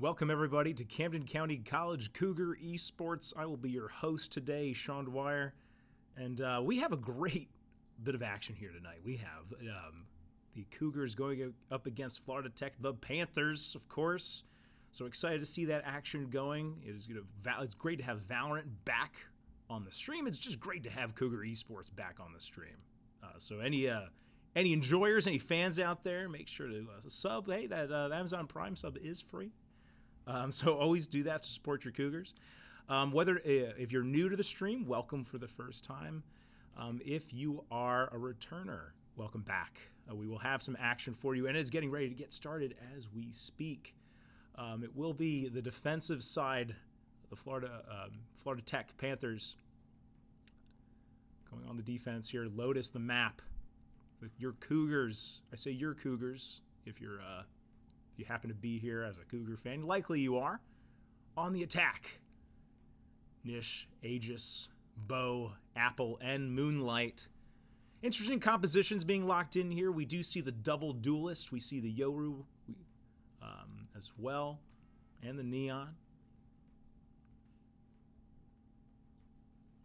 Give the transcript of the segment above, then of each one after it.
Welcome, everybody, to Camden County College Cougar Esports. I will be your host today, Sean Dwyer, and we have a great bit of action here tonight. We have the Cougars going up against Florida Tech, the Panthers, of course. So excited to see that action going. It's great to have Valorant back on the stream. It's just great to have Cougar Esports back on the stream. So any enjoyers, any fans out there, make sure to sub. Hey, that Amazon Prime sub is free. So always do that to support your Cougars. If you're new to the stream, welcome for the first time. If you are a returner, welcome back. We will have some action for you, and it's getting ready to get started as we speak. It will be the defensive side, the Florida Tech Panthers, going on the defense here. Lotus the map with your Cougars. I say your Cougars if you happen to be here as a Cougar fan. Likely you are. On the attack, Nish, Aegis, Bow, Apple, and Moonlight. Interesting compositions being locked in here. We do see the double duelist. We see the Yoru as well, and the Neon.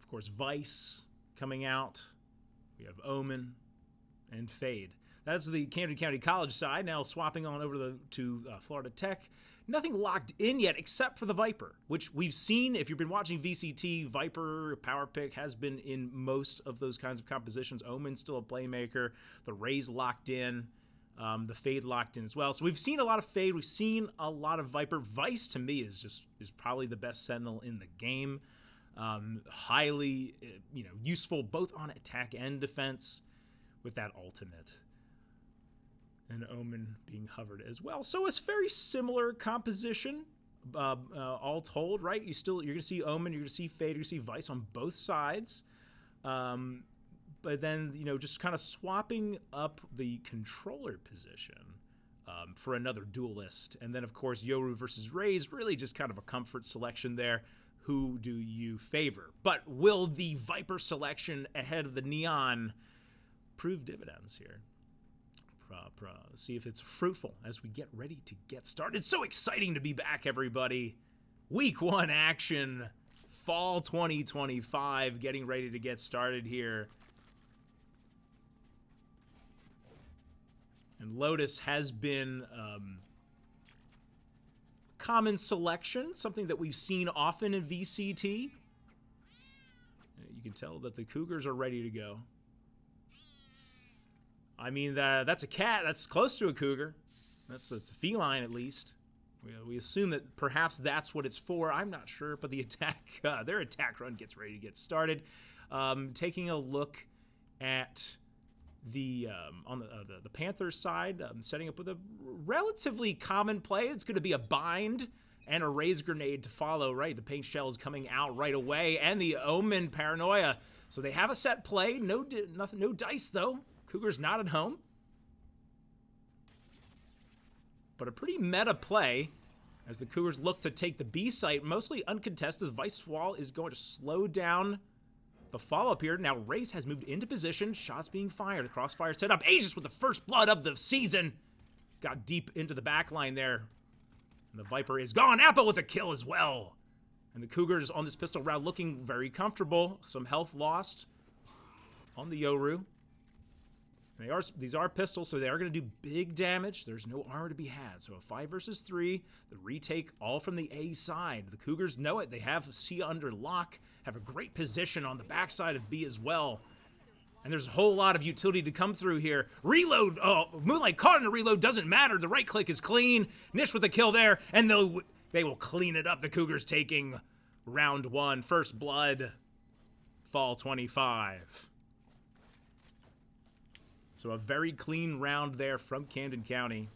Of course, Vice coming out. We have Omen and Fade. That's the Camden County College side. Now swapping on over to Florida Tech. Nothing locked in yet except for the Viper, which we've seen. If you've been watching VCT, Viper, Power Pick has been in most of those kinds of compositions. Omen's still a playmaker. The Rays locked in. The Fade locked in as well. So we've seen a lot of Fade. We've seen a lot of Viper. Vice, to me, is probably the best Sentinel in the game. Highly, useful both on attack and defense with that ultimate. And Omen being hovered as well. So it's very similar composition, all told, right? You're going to see Omen, you're going to see Fade, you're going to see Vice on both sides. But then, just kind of swapping up the controller position for another duelist. And then, of course, Yoru versus Raze, really just kind of a comfort selection there. Who do you favor? But will the Viper selection ahead of the Neon prove dividends here? See if it's fruitful as we get ready to get started. So exciting to be back, everybody. Week 1 action, fall 2025, getting ready to get started here. And Lotus has been common selection, something that we've seen often in VCT. You can tell that the Cougars are ready to go. I mean, that's a cat. That's close to a cougar. It's a feline, at least. We assume that perhaps that's what it's for. I'm not sure, but the attack, their attack run gets ready to get started. Taking a look at the on the Panthers side, setting up with a relatively common play. It's going to be a bind and a Raze grenade to follow. Right, the paint shell is coming out right away, and the Omen paranoia. So they have a set play. No dice though. Cougars not at home. But a pretty meta play as the Cougars look to take the B site, mostly uncontested. The Vice Wall is going to slow down the follow-up here. Now Raze has moved into position. Shots being fired. The crossfire set up. Aegis with the first blood of the season. Got deep into the back line there. And the Viper is gone. Apple with a kill as well. And the Cougars on this pistol round looking very comfortable. Some health lost on the Yoru. These are pistols, so they are going to do big damage. There's no armor to be had. So a 5 versus 3, the retake all from the A side. The Cougars know it. They have C under lock, have a great position on the backside of B as well. And there's a whole lot of utility to come through here. Reload, Moonlight caught in a reload, doesn't matter. The right click is clean. Nish with a kill there, and they will clean it up. The Cougars taking round 1, first blood, fall 25. So a very clean round there from Camden County.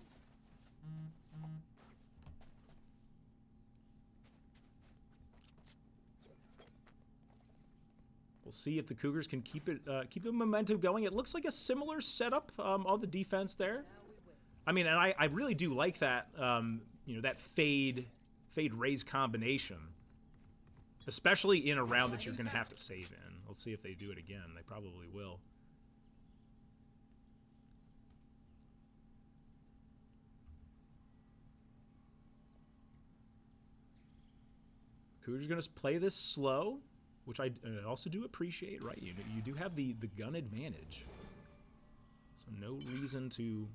We'll see if the Cougars can keep the momentum going. It looks like a similar setup on the defense there. I mean, and I really do like that that fade Raze combination, especially in a round that you're going to have to save in. Let's see if they do it again. They probably will. Cougars going to play this slow, which I also do appreciate, right? You do have the gun advantage. So no reason to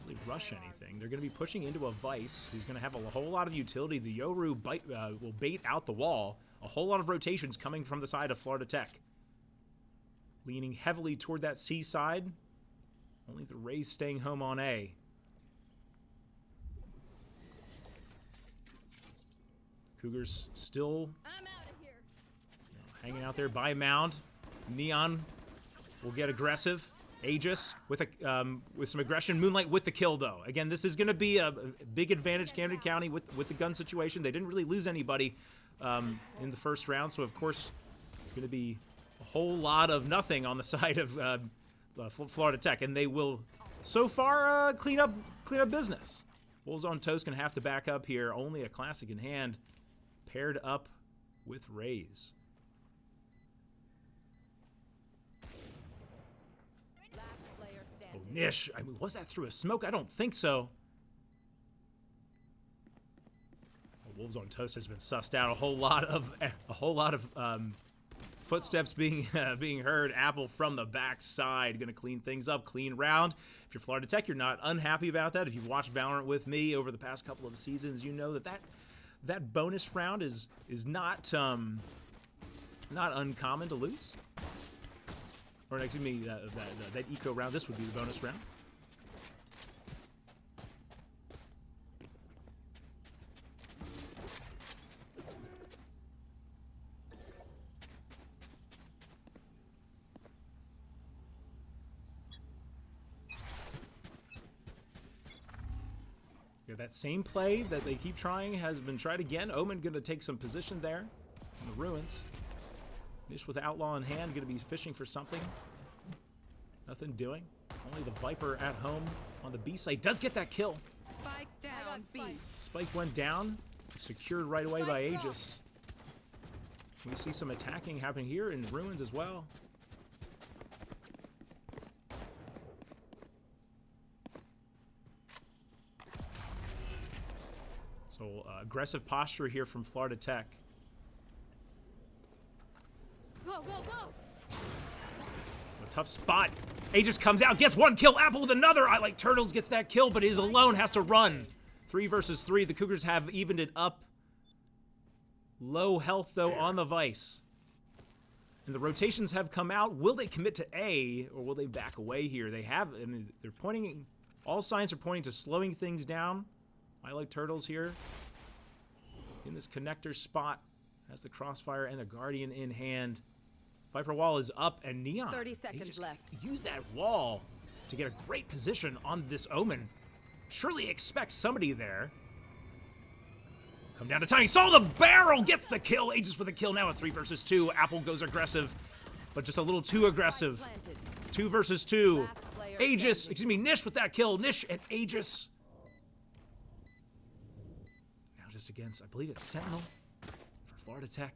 really rush anything. They're going to be pushing into a Vice, who's going to have a whole lot of utility. The Yoru will bait out the wall. A whole lot of rotations coming from the side of Florida Tech. Leaning heavily toward that C side. Only the Rays staying home on A. Cougars still hanging out there by mound. Neon will get aggressive. Aegis with some aggression. Moonlight with the kill, though. Again, this is going to be a big advantage, Camden County, with the gun situation. They didn't really lose anybody in the first round, so of course it's going to be a whole lot of nothing on the side of Florida Tech, and they will so far clean up business. Wolves on Toast going to have to back up here. Only a classic in hand, paired up with Raze. Oh, Nish. I mean, was that through a smoke? I don't think so. Wolves on Toast has been sussed out. A whole lot of footsteps being heard. Apple from the backside, going to clean things up. Clean round. If you're Florida Tech, you're not unhappy about that. If you've watched Valorant with me over the past couple of seasons, you know that bonus round is not uncommon to lose. Or excuse me, that eco round. This would be the bonus round. Yeah, that same play that they keep trying has been tried again. Omen going to take some position there in the ruins. Nish with Outlaw in hand, going to be fishing for something. Nothing doing. Only the Viper at home on the B site does get that kill. Spike down, B. Spike went down, secured right away by Aegis. We see some attacking happening here in ruins as well. So aggressive posture here from Florida Tech. Go, go, go! A tough spot. Aegis comes out, gets one kill. Apple with another. I Like Turtles gets that kill, but is alone, has to run. 3 versus 3. The Cougars have evened it up. Low health, though, on the Vice. And the rotations have come out. Will they commit to A, or will they back away here? They have, I mean, they're pointing, all signs are pointing to slowing things down. I Like Turtles here in this connector spot. Has the Crossfire and the Guardian in hand. Viper wall is up, and Neon. 30 seconds left. Use that wall to get a great position on this Omen. Surely expect somebody there. Come down to Tiny. Saw the barrel, gets the kill. Aegis with a kill now at 3 versus 2. Apple goes aggressive, but just a little too aggressive. 2 versus 2. Aegis, excuse me, Nish with that kill. Nish and Aegis. Now just against, I believe it's Sentinel for Florida Tech.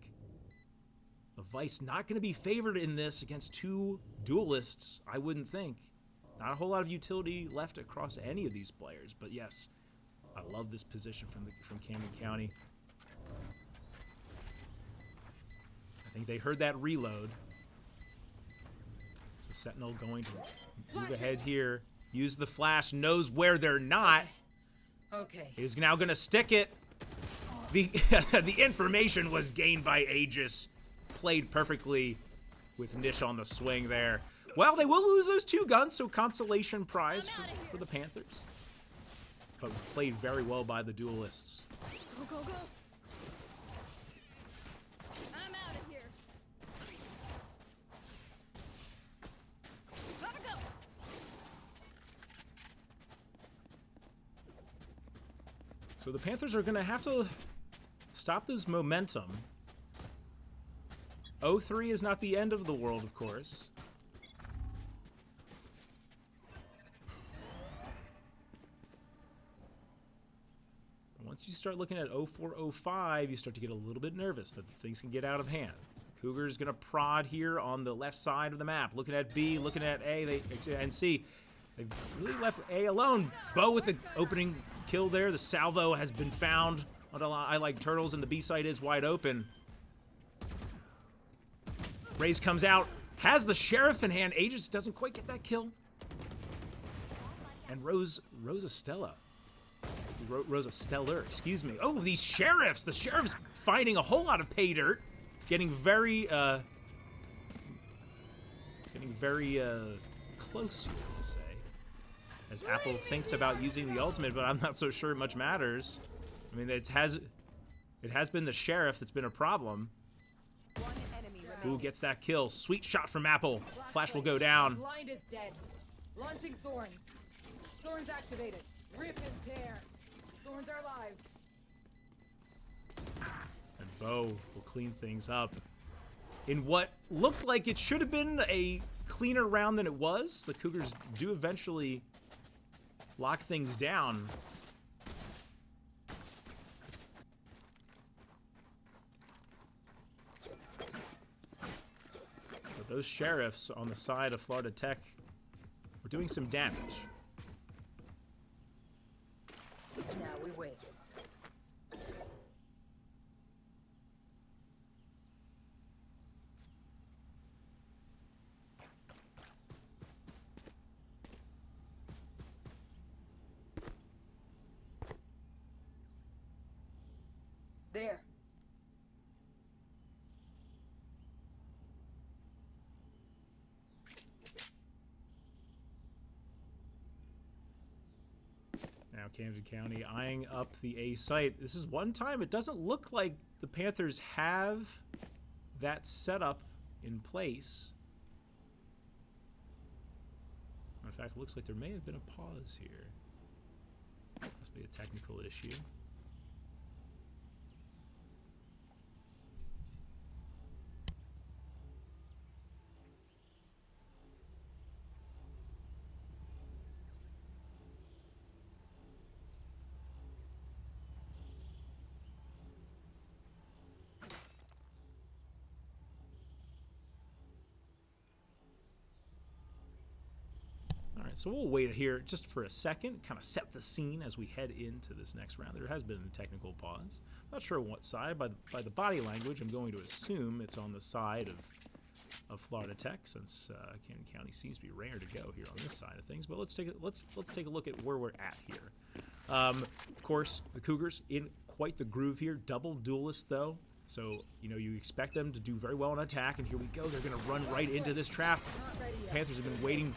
The Vice not going to be favored in this against 2 duelists, I wouldn't think. Not a whole lot of utility left across any of these players, but yes, I love this position from Camden County. I think they heard that reload. So Sentinel going to move ahead here, use the flash, knows where they're not. Okay. Is now going to stick it. The the information was gained by Aegis. Played perfectly with Nish on the swing there. Well, they will lose those 2 guns, so consolation prize for the Panthers. But played very well by the duelists. Go, go, go! I'm out of here. Gotta go! So the Panthers are going to have to stop this momentum. 0-3 is not the end of the world, of course. But once you start looking at 0-4, 0-5, you start to get a little bit nervous that things can get out of hand. Cougars going to prod here on the left side of the map. Looking at B, looking at A and C. They've really left A alone. Bo with the opening kill there. The salvo has been found. I Like Turtles, and the B site is wide open. Raze comes out, has the Sheriff in hand. Aegis doesn't quite get that kill. And Rosa Stellar, excuse me. Oh, these Sheriffs! The Sheriff's finding a whole lot of pay dirt. Getting very close, you would say. As Apple thinks about using the ultimate, but I'm not so sure much matters. I mean, it has been the Sheriff that's been a problem. Who gets that kill? Sweet shot from Apple. Flash will go down. Blind is dead. Launching thorns. Thorns activated. Rip and tear. Thorns are live. And Bo will clean things up in what looked like it should have been a cleaner round than it was. The Cougars do eventually lock things down. Those Sheriffs on the side of Florida Tech were doing some damage. Now we wait. There. Now Camden County eyeing up the A site. This is one time it doesn't look like the Panthers have that setup in place. In fact, it looks like there may have been a pause here. This Possibly a technical issue. All right, so we'll wait here just for a second, kind of set the scene as we head into this next round. There has been a technical pause. Not sure on what side. By the body language, I'm going to assume it's on the side of Florida Tech, since Camden County seems to be rare to go here on this side of things. But let's take a look at where we're at here. Of course, the Cougars in quite the groove here. Double duelists though. So, you expect them to do very well in attack, and here we go. They're going to run right into this trap. Panthers have been waiting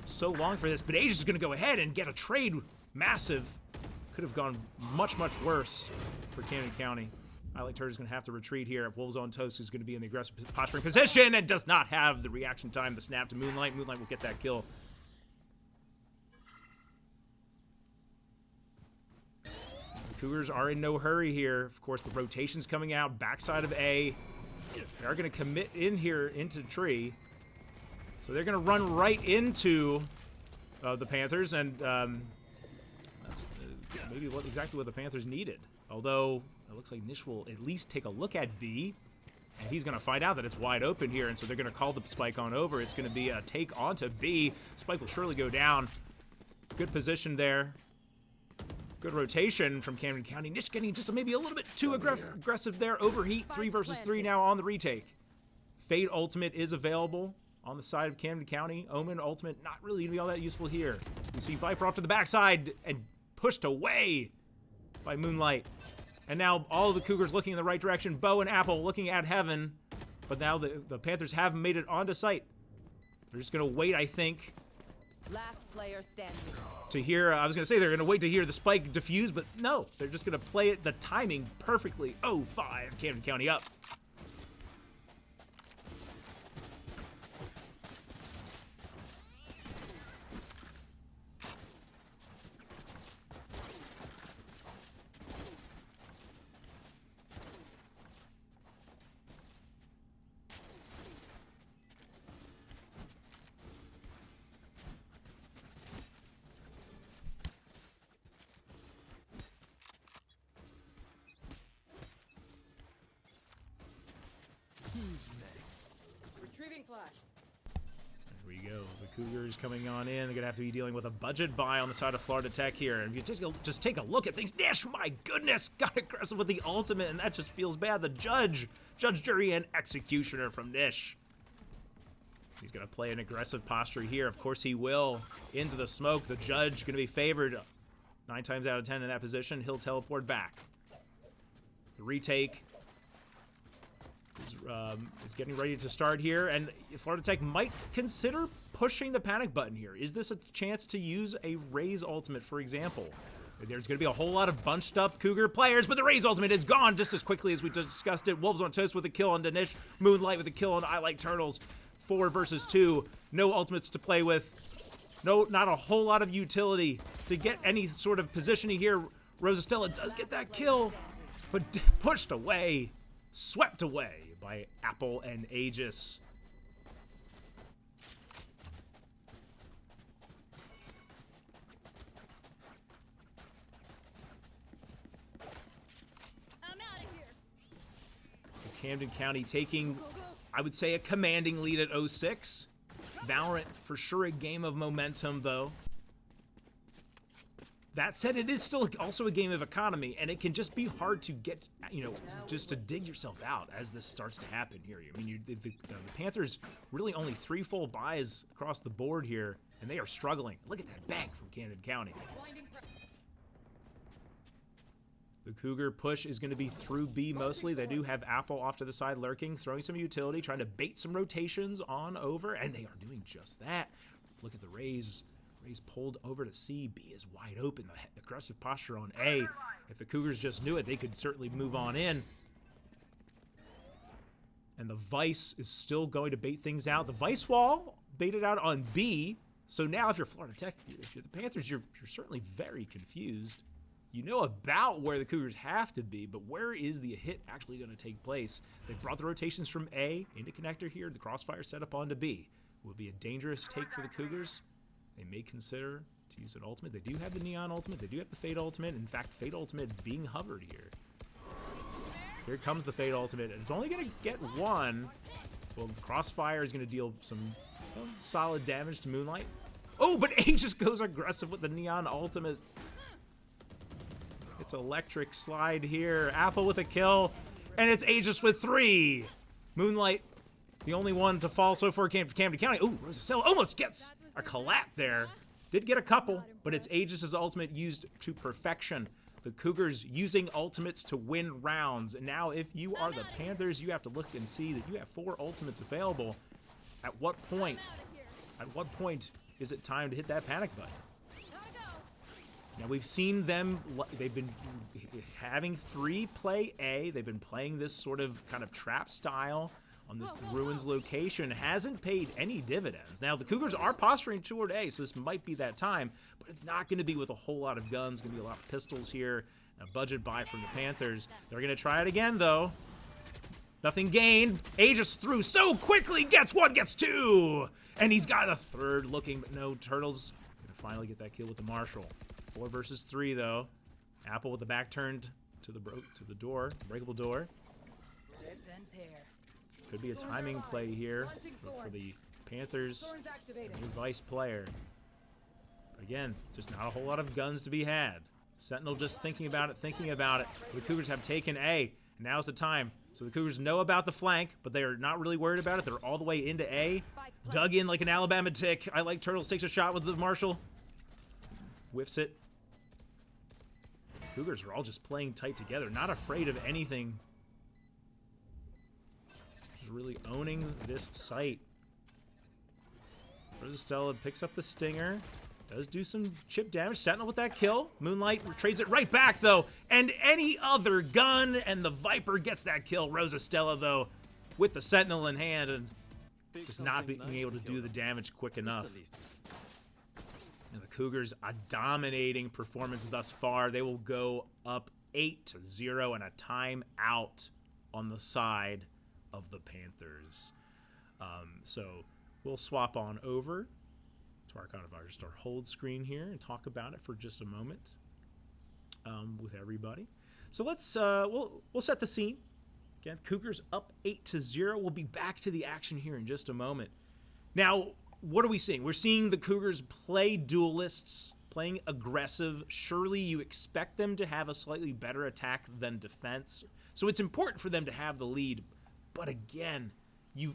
so long for this, but Aegis is going to go ahead and get a trade. Massive. Could have gone much, much worse for Camden County. I Like Turd is going to have to retreat here. Wolves on Toast is going to be in the aggressive posturing position and does not have the reaction time. The snap to Moonlight. Moonlight will get that kill. The Cougars are in no hurry here. Of course, the rotation's coming out. Backside of A. They are going to commit in here into the tree. So they're going to run right into the Panthers, and that's maybe exactly what the Panthers needed. Although it looks like Nish will at least take a look at B, and he's going to find out that it's wide open here, and so they're going to call the spike on over. It's going to be a take onto B. Spike will surely go down. Good position there. Good rotation from Camden County. Nish getting just maybe a little bit too aggressive there. Overheat, 3 versus 3 now on the retake. Fade ultimate is available on the side of Camden County. Omen ultimate not really going to be all that useful here. You see Viper off to the backside and pushed away by Moonlight. And now all of the Cougars looking in the right direction. Bo and Apple looking at heaven. But now the Panthers have made it onto site. They're just going to wait, I think. Last player standing. To hear, I was going to say they're going to wait to hear the spike diffuse, but no. They're just going to play it, the timing perfectly. 0-5, Camden County up. Retrieving flash. There we go. The Cougars coming on in. They're going to have to be dealing with a budget buy on the side of Florida Tech here. And if you just take a look at things, Nish, my goodness, got aggressive with the ultimate, and that just feels bad. The judge, jury, and executioner from Nish. He's going to play an aggressive posture here. Of course he will. Into the smoke. The judge going to be favored 9 times out of 10 in that position. He'll teleport back. The retake is getting ready to start here, and Florida Tech might consider pushing the panic button here. Is this a chance to use a Raze ultimate, for example? There's going to be a whole lot of bunched up Cougar players, but the Raze ultimate is gone just as quickly as we just discussed it. Wolves on Toast with a kill on Danish. Moonlight with a kill on I Like Turtles. 4 versus 2. No ultimates to play with. No, not a whole lot of utility to get any sort of positioning here. Rosastella does get that kill, but pushed away, swept away by Apple and Aegis. I'm out of here. So Camden County taking, I would say, a commanding lead at 0-6. Valorant, for sure, a game of momentum, though. That said, it is still also a game of economy, and it can just be hard to get, just to dig yourself out as this starts to happen here. I mean, the Panthers really only 3 full buys across the board here, and they are struggling. Look at that bank from Camden County. The Cougar push is going to be through B mostly. They do have Apple off to the side lurking, throwing some utility, trying to bait some rotations on over, and they are doing just that. Look at the Rays. Rays pulled over to C. B is wide open. The aggressive posture on A. If the Cougars just knew it, they could certainly move on in. And the Vice is still going to bait things out. The Vice wall baited out on B. So now if you're Florida Tech, if you're the Panthers, you're certainly very confused. You know about where the Cougars have to be, but where is the hit actually going to take place? They've brought the rotations from A into connector here. The crossfire set up onto B. Will be a dangerous take for the Cougars. They may consider to use an ultimate. They do have the Neon ultimate. They do have the Fade ultimate. In fact, Fade ultimate being hovered here. Here comes the Fade ultimate. And it's only going to get one. Well, the crossfire is going to deal some solid damage to Moonlight. Oh, but A just goes aggressive with the Neon ultimate. It's electric slide here. Apple with a kill. And it's Aegis with 3. Moonlight, the only one to fall so far, came from Camden County. Ooh, Rosastella almost gets a collat there. Did get a couple, but it's Aegis' ultimate used to perfection. The Cougars using ultimates to win rounds. And now if you are the Panthers, you have to look and see that you have 4 ultimates available. At what point is it time to hit that panic button? Now we've seen them, they've been having 3 play A. They've been playing this sort of kind of trap style on this Ruins location. Hasn't paid any dividends. Now the Cougars are posturing toward A, so this might be that time, but it's not going to be with a whole lot of guns. Going to be a lot of pistols here. A budget buy from the Panthers. They're going to try it again though. Nothing gained. Aegis through so quickly. Gets 1, gets 2. And he's got a 3rd looking, but no, Turtles going to finally get that kill with the Marshal. 4 versus 3 though. Apple with the back turned to the door, breakable door. Could be a timing play here for the Panthers. New vice player. Again, just not a whole lot of guns to be had. Sentinel just thinking about it. The Cougars have taken A. Now's the time. So the Cougars know about the flank, but they are not really worried about it. They're all the way into A. Dug in like an Alabama tick. I like Turtles takes a shot with the Marshal. Whiffs it. Cougars are all just playing tight together, not afraid of anything. Just really owning this site. Rosastella picks up the Stinger. Does do some chip damage. Sentinel with that kill. Moonlight trades it right back, though. And any other gun, and the Viper gets that kill. Rosastella, though, with the Sentinel in hand, and just not being able to do the damage quick enough. And the Cougars, a dominating performance thus far. They will go up 8-0 and a timeout on the side of the Panthers. So we'll swap on over to our kind of just our hold screen here and talk about it for just a moment with everybody. So let's we'll set the scene. Again, Cougars up 8-0. We'll be back to the action here in just a moment. Now, what are we seeing? We're seeing the Cougars play duelists, playing aggressive. Surely you expect them to have a slightly better attack than defense. So it's important for them to have the lead. But again,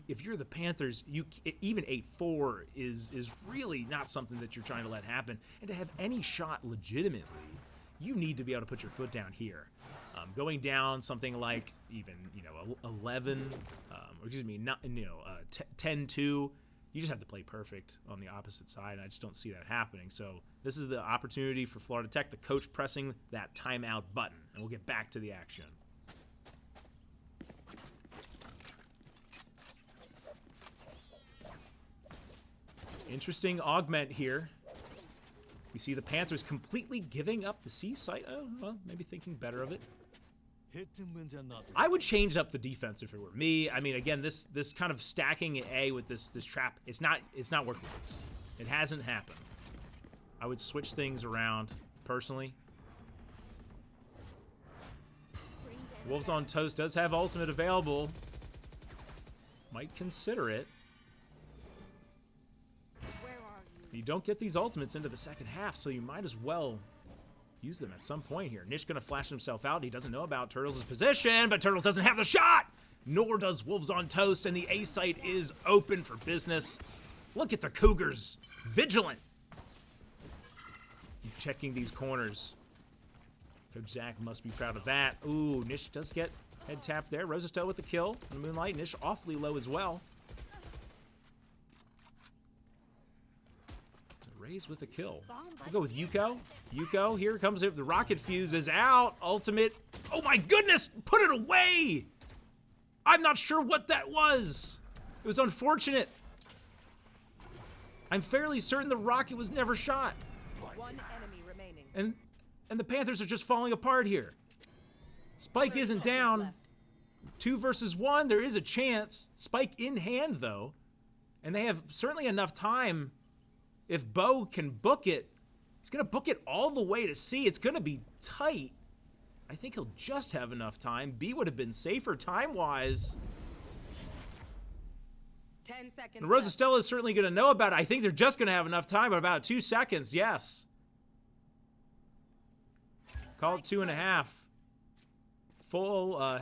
if you're the Panthers, even 8-4 is really not something that you're trying to let happen. And to have any shot legitimately, you need to be able to put your foot down here. Going down something like even 11, or excuse me, 10-2. You just have to play perfect on the opposite side, and I just don't see that happening. So this is the opportunity for Florida Tech, the coach pressing that timeout button, and we'll get back to the action. Interesting augment here. We see the Panthers completely giving up the C site. Oh, well, maybe thinking better of it. I would change up the defense if it were me. I mean, again, this kind of stacking A with this trap, it's not working. It hasn't happened. I would switch things around personally. Wolves on Toast does have ultimate available. Might consider it. You don't get these ultimates into the second half, so you might as well use them at some point here. Nish gonna flash himself out. He doesn't know about Turtles' position, but Turtles doesn't have the shot! Nor does Wolves on Toast, and the A site is open for business. Look at the Cougars. Vigilant. Checking these corners. Coach Zach must be proud of that. Ooh, Nish does get head tapped there. Rosastella with the kill on the Moonlight. Nish awfully low as well. Raze with a kill. We'll go with Yuko. Yuko, here comes it. The rocket fuse is out. Ultimate. Oh my goodness! Put it away! I'm not sure what that was. It was unfortunate. I'm fairly certain the rocket was never shot. One enemy remaining. And And the Panthers are just falling apart here. Spike isn't down. 2 versus 1. There is a chance. Spike in hand, though. And they have certainly enough time. If Bo can book it, he's going to book it all the way to C. It's going to be tight. I think he'll just have enough time. B would have been safer time-wise. 10 seconds. And Rosa Stella is certainly going to know about it. I think they're just going to have enough time, but about 2 seconds, yes. Call it 2.5. Full,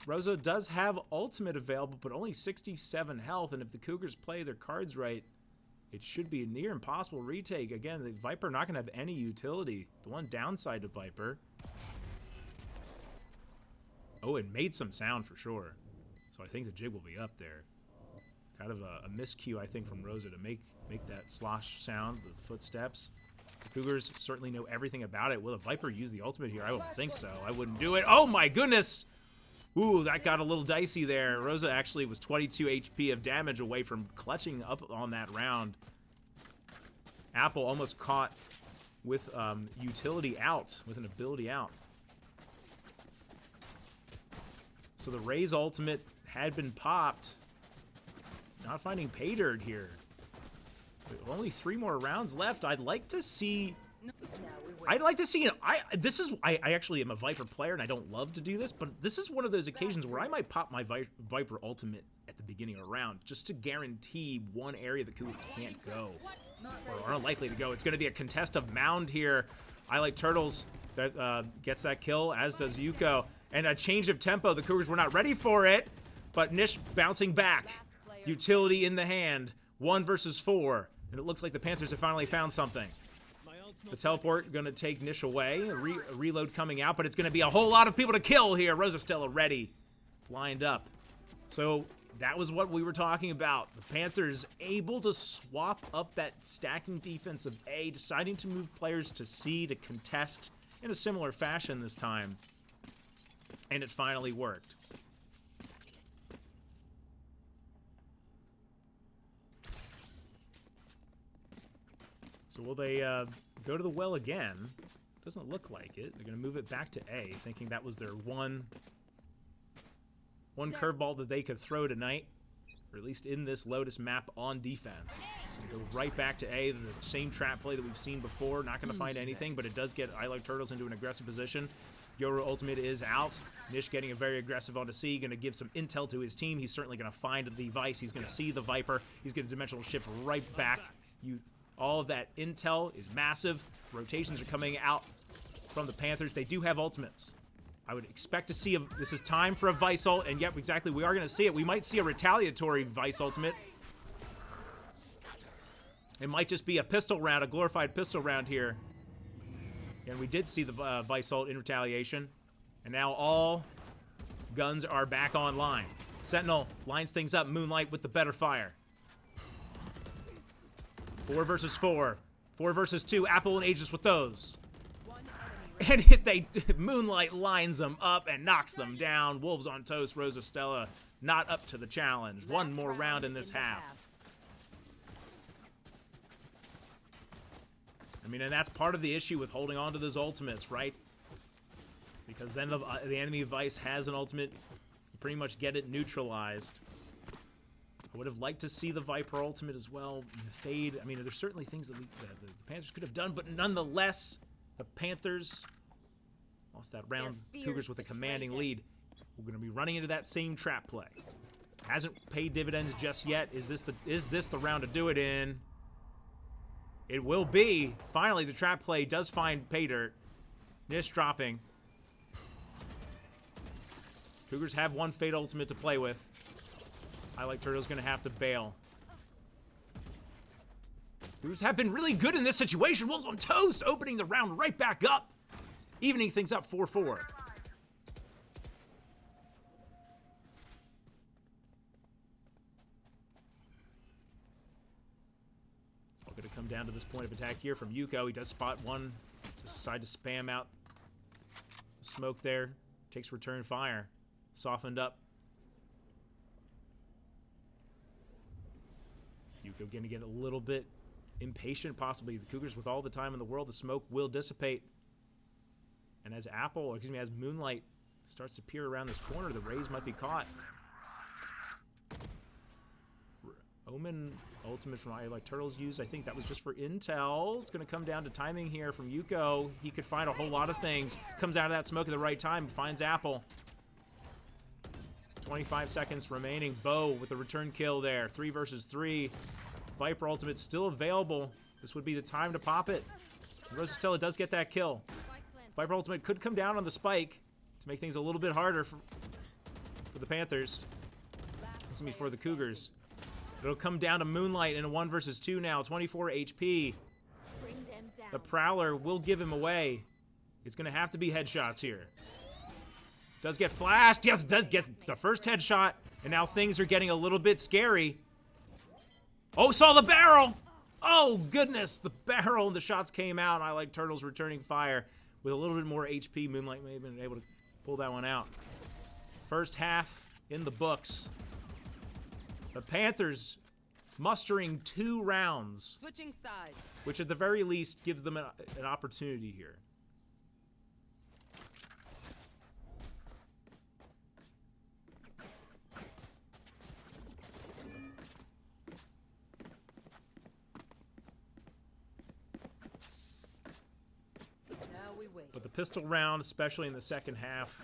Rosa does have ultimate available, but only 67 health, and if the Cougars play their cards right, it should be a near impossible retake. Again, the Viper not going to have any utility. The one downside to Viper. Oh, it made some sound for sure. So I think the jig will be up there. Kind of a miscue, I think, from Rosa to make that slosh sound with footsteps. The Cougars certainly know everything about it. Will a Viper use the ultimate here? I don't think so. I wouldn't do it. Oh my goodness! Ooh, that got a little dicey there. Rosa actually was 22 HP of damage away from clutching up on that round. Apple almost caught with utility out, with an ability out. So the Raze ultimate had been popped. Not finding pay dirt here. Only 3 more rounds left. I'd like to see. I actually am a Viper player and I don't love to do this, but this is one of those occasions where I might pop my Viper ultimate at the beginning of a round just to guarantee one area the Cougars can't go or are unlikely to go. It's going to be a contest of mound here. I like Turtles that gets that kill, as does Yuko. And a change of tempo. The Cougars were not ready for it, but Nish bouncing back. Utility in the hand. 1 versus 4. And it looks like the Panthers have finally found something. The teleport going to take Nish away. A reload coming out, but it's going to be a whole lot of people to kill here. Rosa Stella ready. Lined up. So that was what we were talking about. The Panthers able to swap up that stacking defense of A, deciding to move players to C to contest in a similar fashion this time. And it finally worked. So will they go to the well again? Doesn't look like it. They're going to move it back to A, thinking that was their one curveball that they could throw tonight, or at least in this Lotus map on defense. Go right back to A, the same trap play that we've seen before. Not going to find anything, but it does get I Like Turtles into an aggressive position. Yoru ultimate is out. Nish getting a very aggressive onto C, going to give some intel to his team. He's certainly going to find the Vice. He's going to see the Viper. He's going to dimensional shift right back. All of that intel is massive. Rotations are coming out from the Panthers. They do have ultimates. I would expect to see this is time for a Vice ult, and yep, exactly, we are going to see it. We might see a retaliatory Vice ultimate. It might just be a pistol round, a glorified pistol round here. And we did see the Vice ult in retaliation. And now all guns are back online. Sentinel lines things up. Moonlight with the better fire. 4 versus 4. 4 versus 2. Apple and Aegis with those. And Moonlight lines them up and knocks them down. Wolves on toast. Rosa Stella not up to the challenge. One more round in this half. I mean, and that's part of the issue with holding on to those ultimates, right? Because then the enemy Vice has an ultimate. You pretty much get it neutralized. I would have liked to see the Viper ultimate as well. The fade. I mean, there's certainly things that the Panthers could have done, but nonetheless, the Panthers lost that round. Cougars with a commanding lead. We're going to be running into that same trap play. Hasn't paid dividends just yet. Is this the round to do it in? It will be. Finally, the trap play does find pay dirt. Nish dropping. Cougars have one Fate ultimate to play with. I Like Turtle's going to have to bail. Cougars have been really good in this situation. Wolves on toast, opening the round right back up. Evening things up 4-4. Going to come down to this point of attack here from Yuko. He does spot one. Just decide to spam out smoke there. Takes return fire. Softened up. Yuko going to get a little bit impatient, possibly. The Cougars with all the time in the world. The smoke will dissipate. And as as Moonlight starts to peer around this corner, the Rays might be caught. Omen ultimate from I Like Turtles used. I think that was just for intel. It's going to come down to timing here from Yuko. He could find a whole lot of things. Comes out of that smoke at the right time. Finds Apple. 25 seconds remaining. Bo with a return kill there. 3 versus 3. Viper ultimate still available. This would be the time to pop it. Rosatella does get that kill. Viper ultimate could come down on the spike to make things a little bit harder for the Panthers. This is for the Cougars. It'll come down to Moonlight in a 1 versus 2 now. 24 HP. The Prowler will give him away. It's going to have to be headshots here. Does get flashed. Yes, does get the first headshot. And now things are getting a little bit scary. Oh, saw the barrel. Oh, goodness. The barrel and the shots came out. I Like Turtles returning fire. With a little bit more HP, Moonlight may have been able to pull that one out. First half in the books. The Panthers mustering 2 rounds. Switching sides. Which at the very least gives them an opportunity here. Now we wait. But the pistol round, especially in the second half,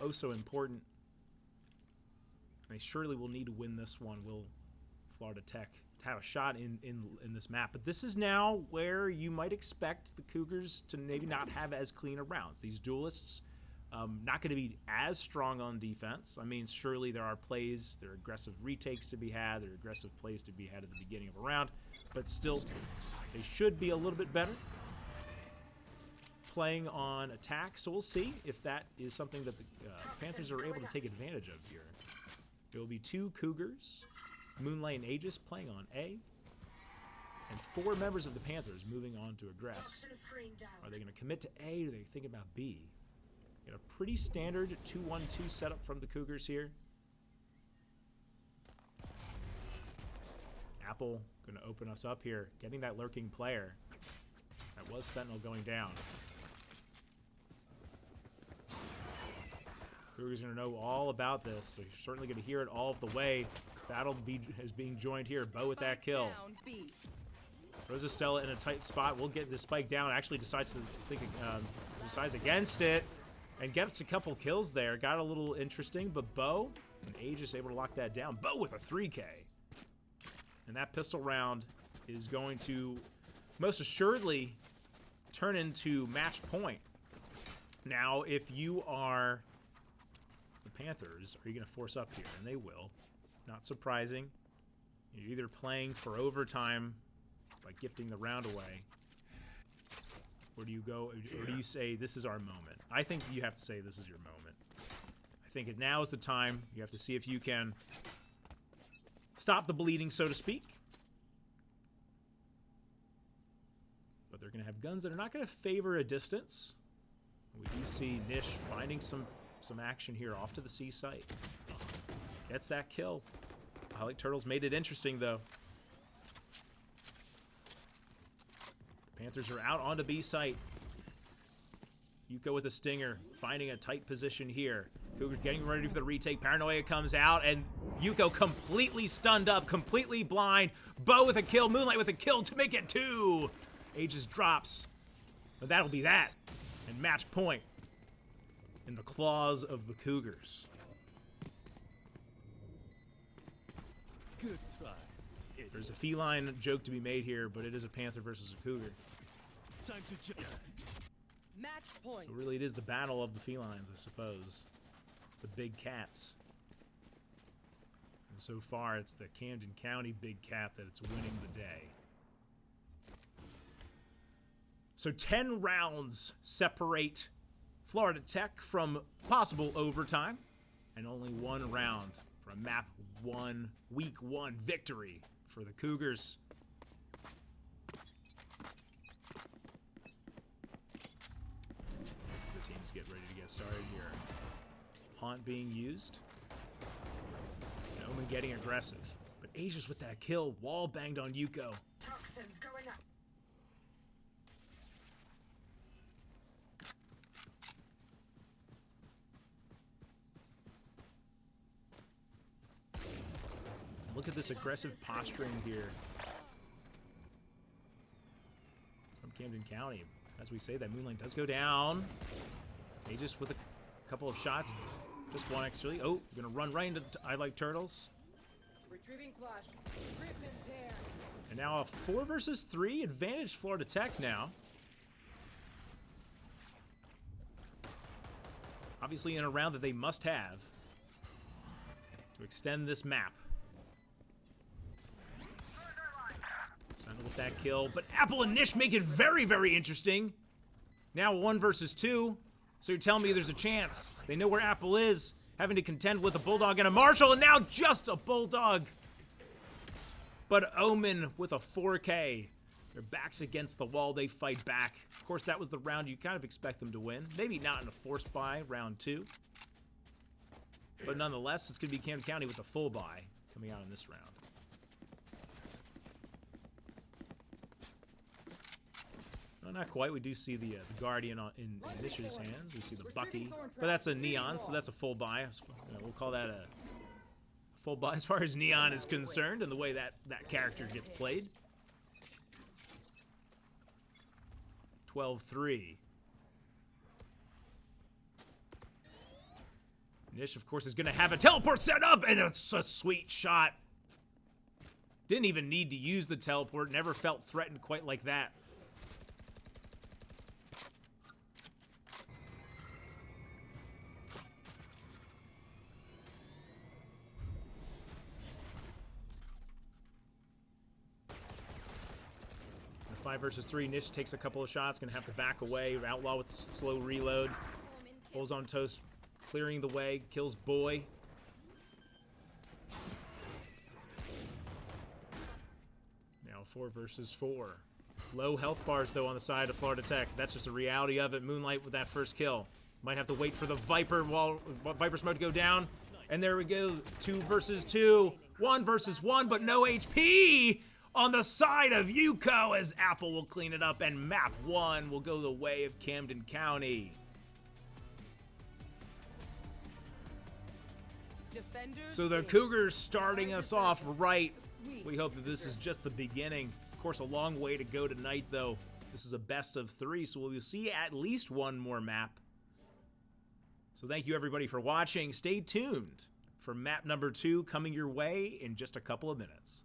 oh so important. They surely will need to win this one, will Florida Tech have a shot in this map. But this is now where you might expect the Cougars to maybe not have as clean a rounds. These duelists not going to be as strong on defense. I mean, surely there are plays, there are aggressive retakes to be had, there are aggressive plays to be had at the beginning of a round, but still, they should be a little bit better playing on attack. So we'll see if that is something that the Panthers are able to take advantage of here. It will be 2 Cougars, Moonlight and Aegis playing on A, and 4 members of the Panthers moving on to aggress. Are they going to commit to A, or are they thinking about B? Get a pretty standard 2-1-2 setup from the Cougars here. Apple going to open us up here, getting that lurking player. That was Sentinel going down. Cougars going to know all about this. They're certainly going to hear it all of the way. Battle is being joined here. Bo with that kill. Rosastella in a tight spot. Will get the spike down. Actually decides against it and gets a couple kills there. Got a little interesting, but Bo and Aegis able to lock that down. Bo with a 3K. And that pistol round is going to most assuredly turn into match point. Now, if you are the Panthers, are you going to force up here? And they will. Not surprising. You're either playing for overtime by gifting the round away, or do you go, or do you say this is our moment? I think you have to say this is your moment. I think now is the time. You have to see if you can stop the bleeding, so to speak. But they're going to have guns that are not going to favor a distance. We do see Nish finding some action here off to the C site. Gets that kill. I Like Turtles made it interesting, though. The Panthers are out onto B site. Yuko with a stinger, finding a tight position here. Cougar getting ready for the retake. Paranoia comes out, and Yuko completely stunned up, completely blind. Bo with a kill, Moonlight with a kill to make it 2. Aegis drops. But that'll be that. And match point in the claws of the Cougars. Good try. There's a feline joke to be made here, but it is a Panther versus a Cougar. Time to jump. Match point. So really it is the battle of the felines, I suppose. The big cats. And so far it's the Camden County big cat that it's winning the day. So 10 rounds separate Florida Tech from possible overtime, and only 1 round for a map 1, week 1 victory for the Cougars. As the teams get ready to get started here. Haunt being used. Omen getting aggressive. But Aegis with that kill, wall banged on Yuko. Toxins going up. Look at this aggressive posturing here from Camden County. As we say, that Moonlight does go down. Aegis with a couple of shots. Just one, actually. Oh, gonna run right into I Like Turtles. Retrieving flash. Rip and tear. And now a 4 versus 3 advantage Florida Tech now. Obviously in a round that they must have to extend this map. Signed with that kill, but Apple and Nish make it very, very interesting. Now 1 versus 2. So you're telling me there's a chance. They know where Apple is, having to contend with a Bulldog and a Marshall, and now just a Bulldog. But Omen with a 4K. Their backs against the wall, they fight back. Of course, that was the round you kind of expect them to win. Maybe not in a forced buy, round 2. But nonetheless, it's going to be Camden County with a full buy coming out in this round. No, not quite. We do see the Guardian in Nish's hands. We see the Bucky. But that's a Neon, so that's a full buy. We'll call that a full buy as far as Neon is concerned and the way that character gets played. 12-3. Nish, of course, is going to have a teleport set up, and it's a sweet shot. Didn't even need to use the teleport. Never felt threatened quite like that. And 5 versus 3. Nish takes a couple of shots. Going to have to back away. Outlaw with the slow reload. Pulls on toast. Clearing the way, kills Boy. Now 4 versus 4. Low health bars, though, on the side of Florida Tech. That's just the reality of it. Moonlight with that first kill. Might have to wait for the Viper Viper smoke to go down. And there we go. 2 versus 2. 1 versus 1, but no HP on the side of Yuko as Apple will clean it up. And map 1 will go the way of Camden County. So the Cougars starting us off right. We hope that this is just the beginning. Of course, a long way to go tonight, though. This is a best of 3, so we'll see at least one more map. So thank you, everybody, for watching. Stay tuned for map number 2 coming your way in just a couple of minutes.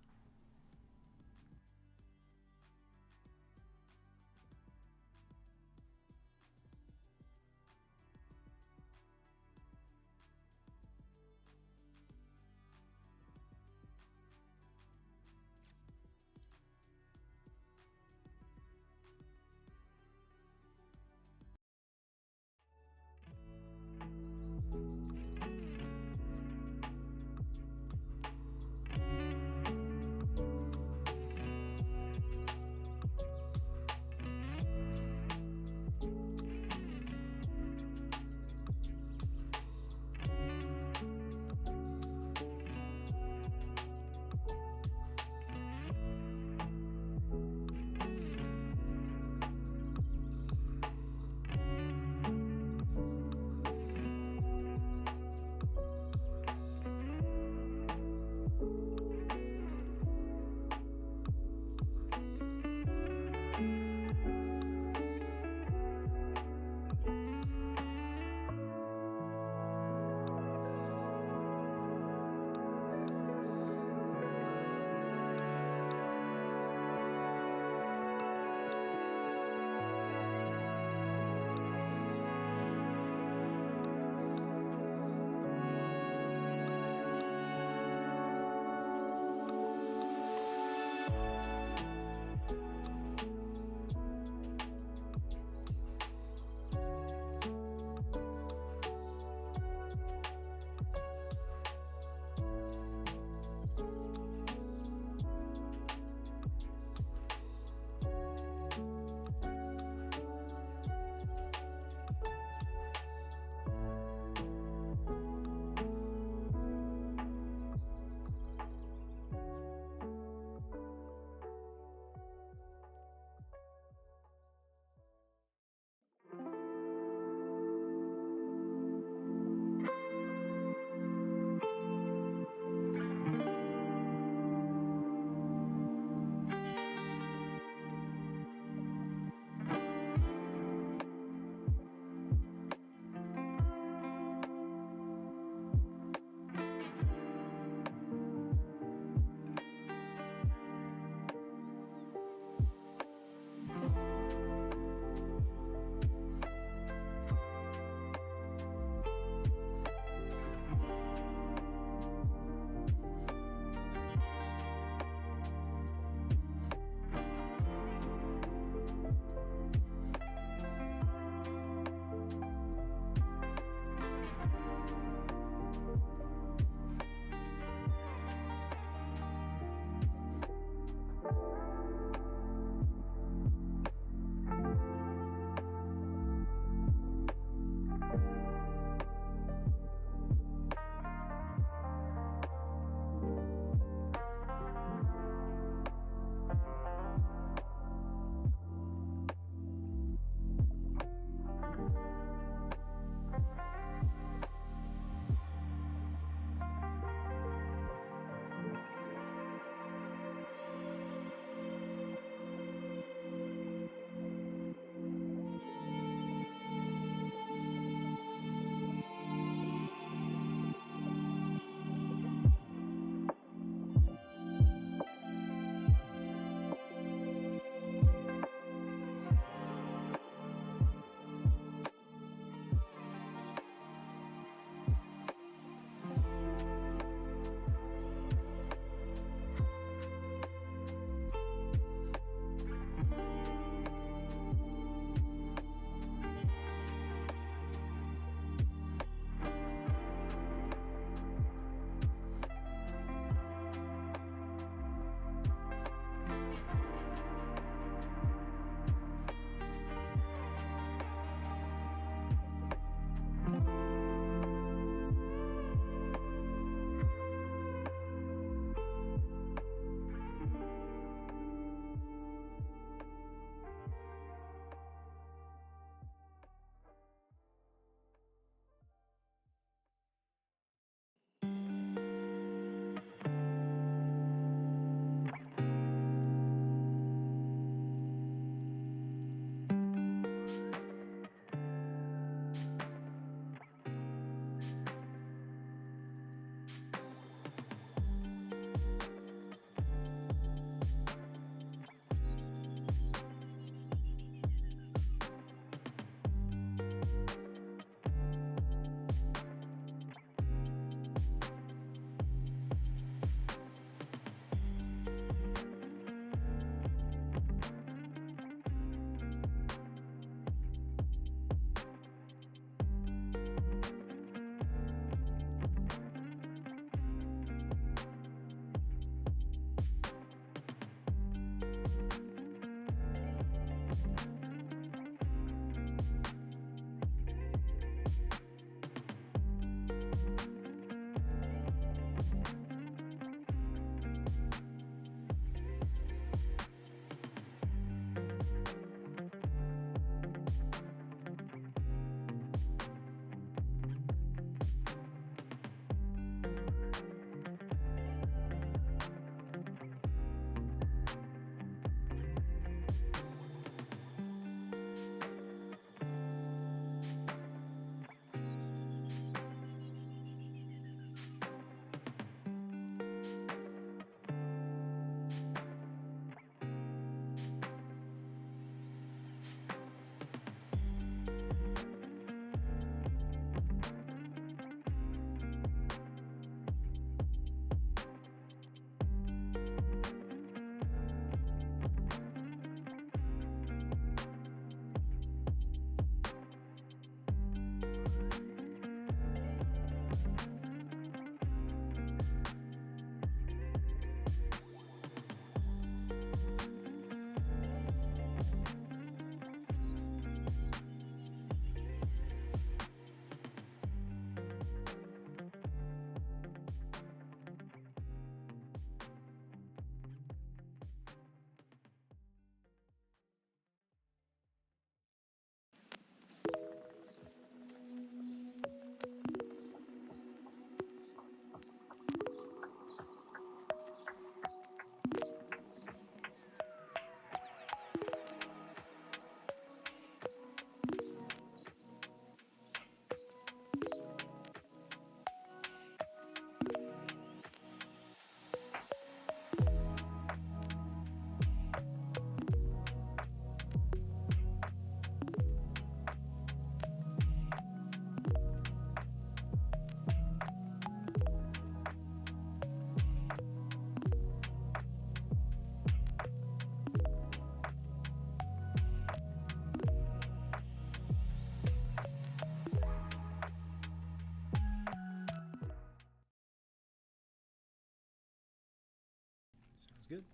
good.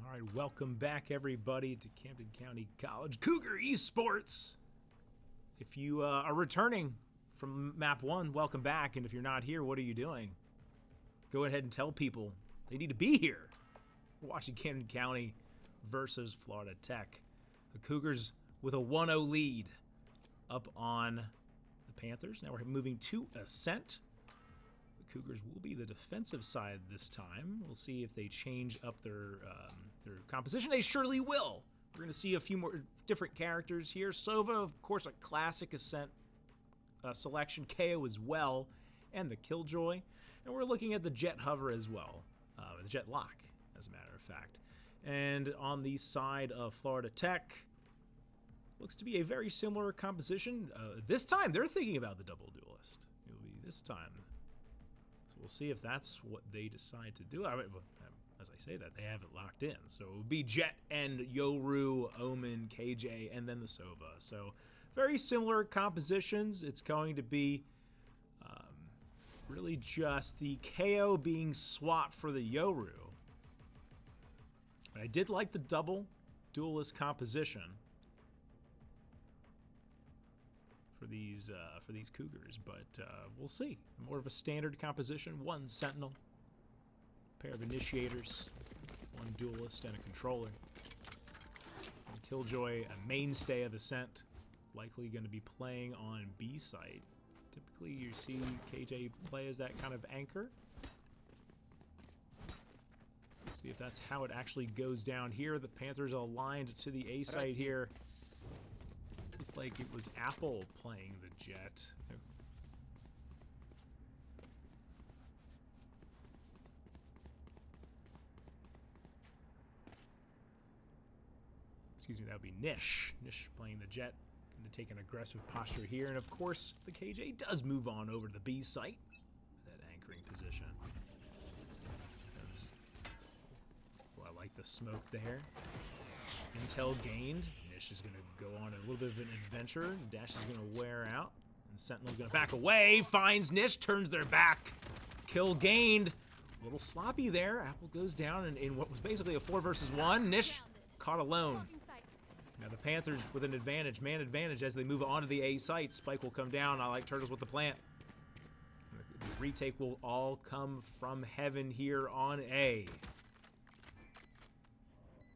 All right, welcome back, everybody, to Camden County College Cougar Esports. If you are returning from Map 1, welcome back. And if you're not here, what are you doing? Go ahead and tell people they need to be here. We're watching Camden County versus Florida Tech. The Cougars with a 1-0 lead up on the Panthers. Now we're moving to Ascent. The Cougars will be the defensive side this time. We'll see if they change up their composition. They surely will. We're going to see a few more different characters here. Sova, of course, a classic Ascent selection. KO as well, and the Killjoy. And we're looking at the Jet Hover as well. The Jet Lock, as a matter of fact. And on the side of Florida Tech, looks to be a very similar composition. This time, they're thinking about the double duelist. It will be this time. So we'll see if that's what they decide to do. As I say that, they have it locked in. So it would be Jet and Yoru, Omen, KJ, and then the Sova. So very similar compositions. It's going to be really just the KO being swapped for the Yoru. But I did like the double duelist composition for these Cougars, but we'll see. More of a standard composition: one Sentinel, pair of initiators, one duelist, and a controller. And Killjoy, a mainstay of Ascent, likely going to be playing on B site. Typically, you see KJ play as that kind of anchor. Let's see if that's how it actually goes down here. The Panthers are aligned to the A site here. Looked like it was Apple playing the Jet. Excuse me, that would be Nish. Nish playing the Jet. Going to take an aggressive posture here. And of course, the KJ does move on over to the B site. That anchoring position. Oh, I like the smoke there. Intel gained. Nish is going to go on a little bit of an adventure. Dash is going to wear out. And Sentinel's going to back away. Finds Nish, turns their back. Kill gained. A little sloppy there. Apple goes down in what was basically a 4 versus 1. Nish caught alone. Now the Panthers with an advantage, man advantage, as they move on to the A site. Spike will come down. I like Turtles with the plant. The retake will all come from heaven here on A.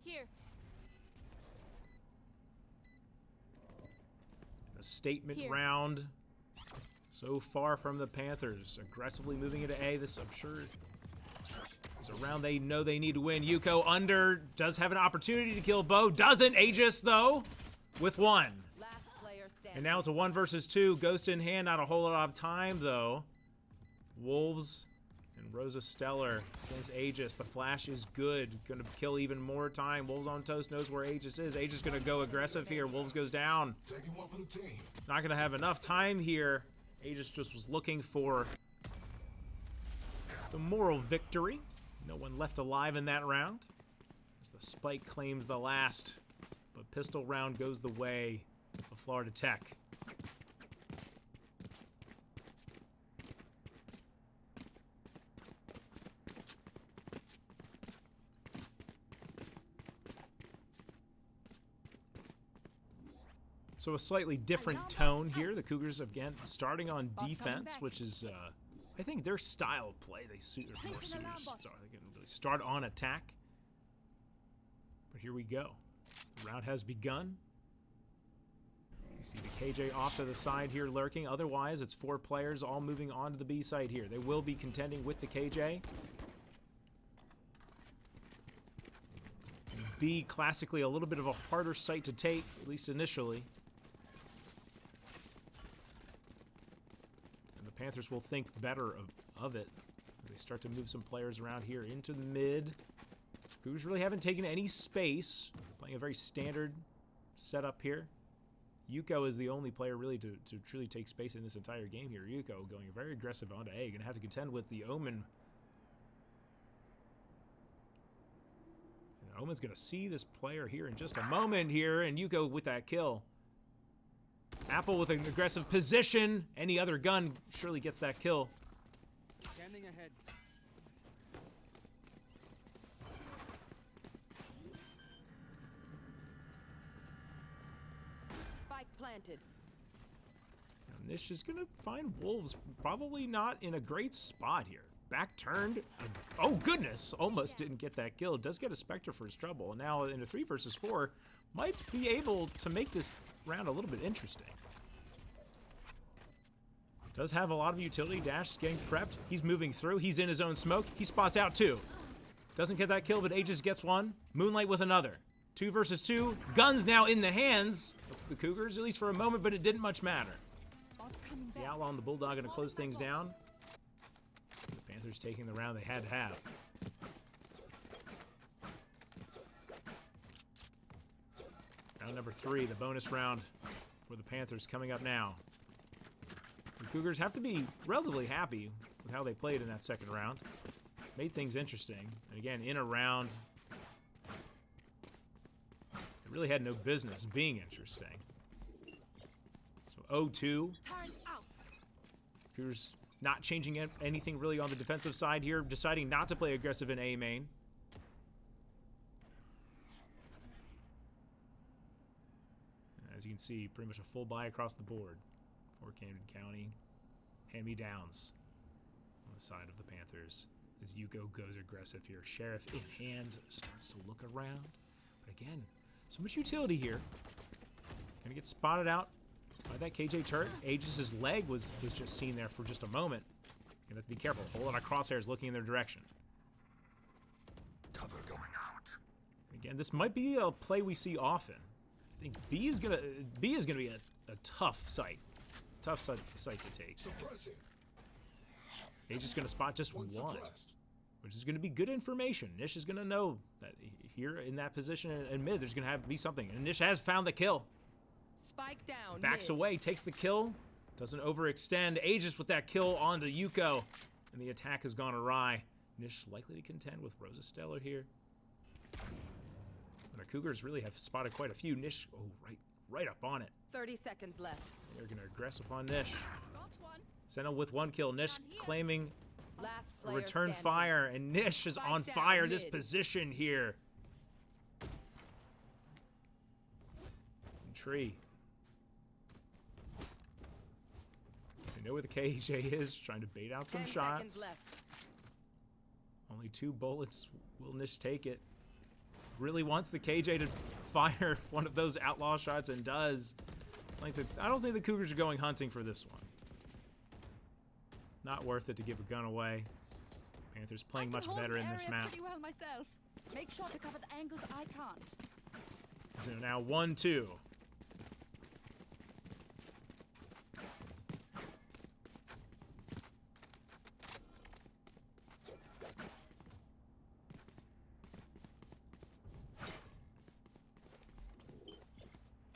Here. A statement round so far from the Panthers. Aggressively moving into A. This, I'm sure, is a round they know they need to win. Yuko under, does have an opportunity to kill Bo. Doesn't. Aegis, though, with 1. Last player standing. And now it's a 1 versus 2. Ghost in hand. Not a whole lot of time, though. Wolves and Rosa Stellar against Aegis. The flash is good. Going to kill even more time. Wolves on toast, knows where Aegis is. Aegis going to go aggressive here. Wolves goes down. Not going to have enough time here. Aegis just was looking for the moral victory. No one left alive in that round, as the Spike claims the last, but pistol round goes the way of Florida Tech. So a slightly different tone here. The Cougars, again, starting on defense, which is, I think, their style of play. They suit more suited. They can really start on attack. But here we go. The round has begun. You see the KJ off to the side here lurking. Otherwise, it's 4 players all moving on to the B side here. They will be contending with the KJ. B, classically, a little bit of a harder site to take, at least initially. Panthers will think better of it as they start to move some players around here into the mid. Cougars really haven't taken any space, playing a very standard setup here. Yuko is the only player really to truly take space in this entire game here. Yuko going very aggressive onto A. Going to have to contend with the Omen. And Omen's going to see this player here in just a moment here, and Yuko with that kill. Apple with an aggressive position. Any other gun surely gets that kill. Standing ahead. planted. Now, Nish is gonna find Wolves probably not in a great spot here. Back turned. And, oh goodness! Almost didn't get that kill. Does get a Spectre for his trouble. And now in a 3 versus 4, might be able to make this round a little bit interesting. Does have a lot of utility. Dash is getting prepped. He's moving through. He's in his own smoke. He spots out 2. Doesn't get that kill, but Aegis gets 1. Moonlight with another. 2 versus 2. Guns now in the hands of the Cougars, at least for a moment, but it didn't much matter. The Outlaw and the Bulldog going to close things down. The Panthers taking the round they had to have. Round number 3, the bonus round for the Panthers coming up now. The Cougars have to be relatively happy with how they played in that second round. Made things interesting. And again, in a round, it really had no business being interesting. So 0-2. Cougars not changing anything really on the defensive side here, deciding not to play aggressive in A main. As you can see, pretty much a full buy across the board for Camden County. Hand-me-downs on the side of the Panthers as Yuko goes aggressive here. Sheriff in hand, starts to look around. But again, so much utility here. Gonna get spotted out by that KJ turret. Aegis' leg was just seen there for just a moment. Gonna have to be careful. A whole lot of crosshairs looking in their direction. Cover going out. Again, this might be a play we see often. I think B is gonna be a tough site. Tough site to take. Suppressing. Aegis gonna spot just one, Suppressed. which is gonna be good information. Nish is gonna know that here in that position in mid, there's gonna be something. And Nish has found the kill. Spike down. Backs mid. away, takes the kill, doesn't overextend. Aegis with that kill onto Yuko, and the attack has gone awry. Nish likely to contend with Rosa Stellar here. And the Cougars really have spotted quite a few. Nish, oh, right up on it. 30 seconds left. They're gonna aggress upon Nish. Got one. Sentinel with 1 kill. Nish claiming Last a player return standing. fire, and Nish is Spike on down fire this mid. position here. And Tree. They know where the KJ is, trying to bait out some 10 shots. seconds left. Only 2 bullets. Will Nish take it? Really wants the KJ to fire one of those outlaw shots and does. I don't think the Cougars are going hunting for this one. Not worth it to give a gun away. Panthers playing much better in this map. Pretty well myself. Make sure to cover the angles I can't. So now 1-2.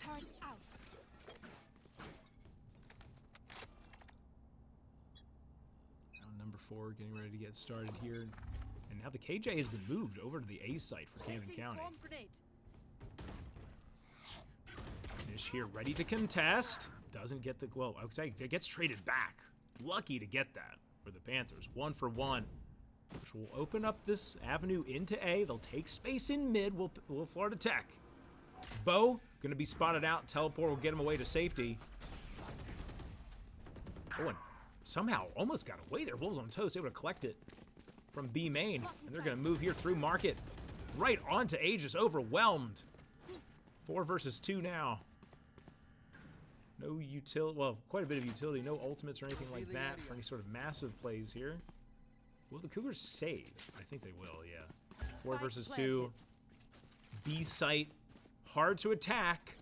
Turret out. Round number 4 getting ready to get started here. And now the KJ has been moved over to the A site for Camden Placing County. swarm grenade. Nish here ready to contest. Doesn't get the, well, I would say it gets traded back. Lucky to get that for the Panthers. 1 for 1. Which will open up this avenue into A. They'll take space in mid. Will Florida Tech. Bo gonna be spotted out. Teleport will get him away to safety. Oh, and somehow almost got away there. Wolves on toast, able to collect it from B main. And they're gonna move here through market. Right onto Aegis, overwhelmed. 4 versus 2 now. No utility, well, quite a bit of utility. No ultimates or anything like that for any sort of massive plays here. Will the Cougars save? I think they will, yeah. 4 versus 2. B site, hard to attack,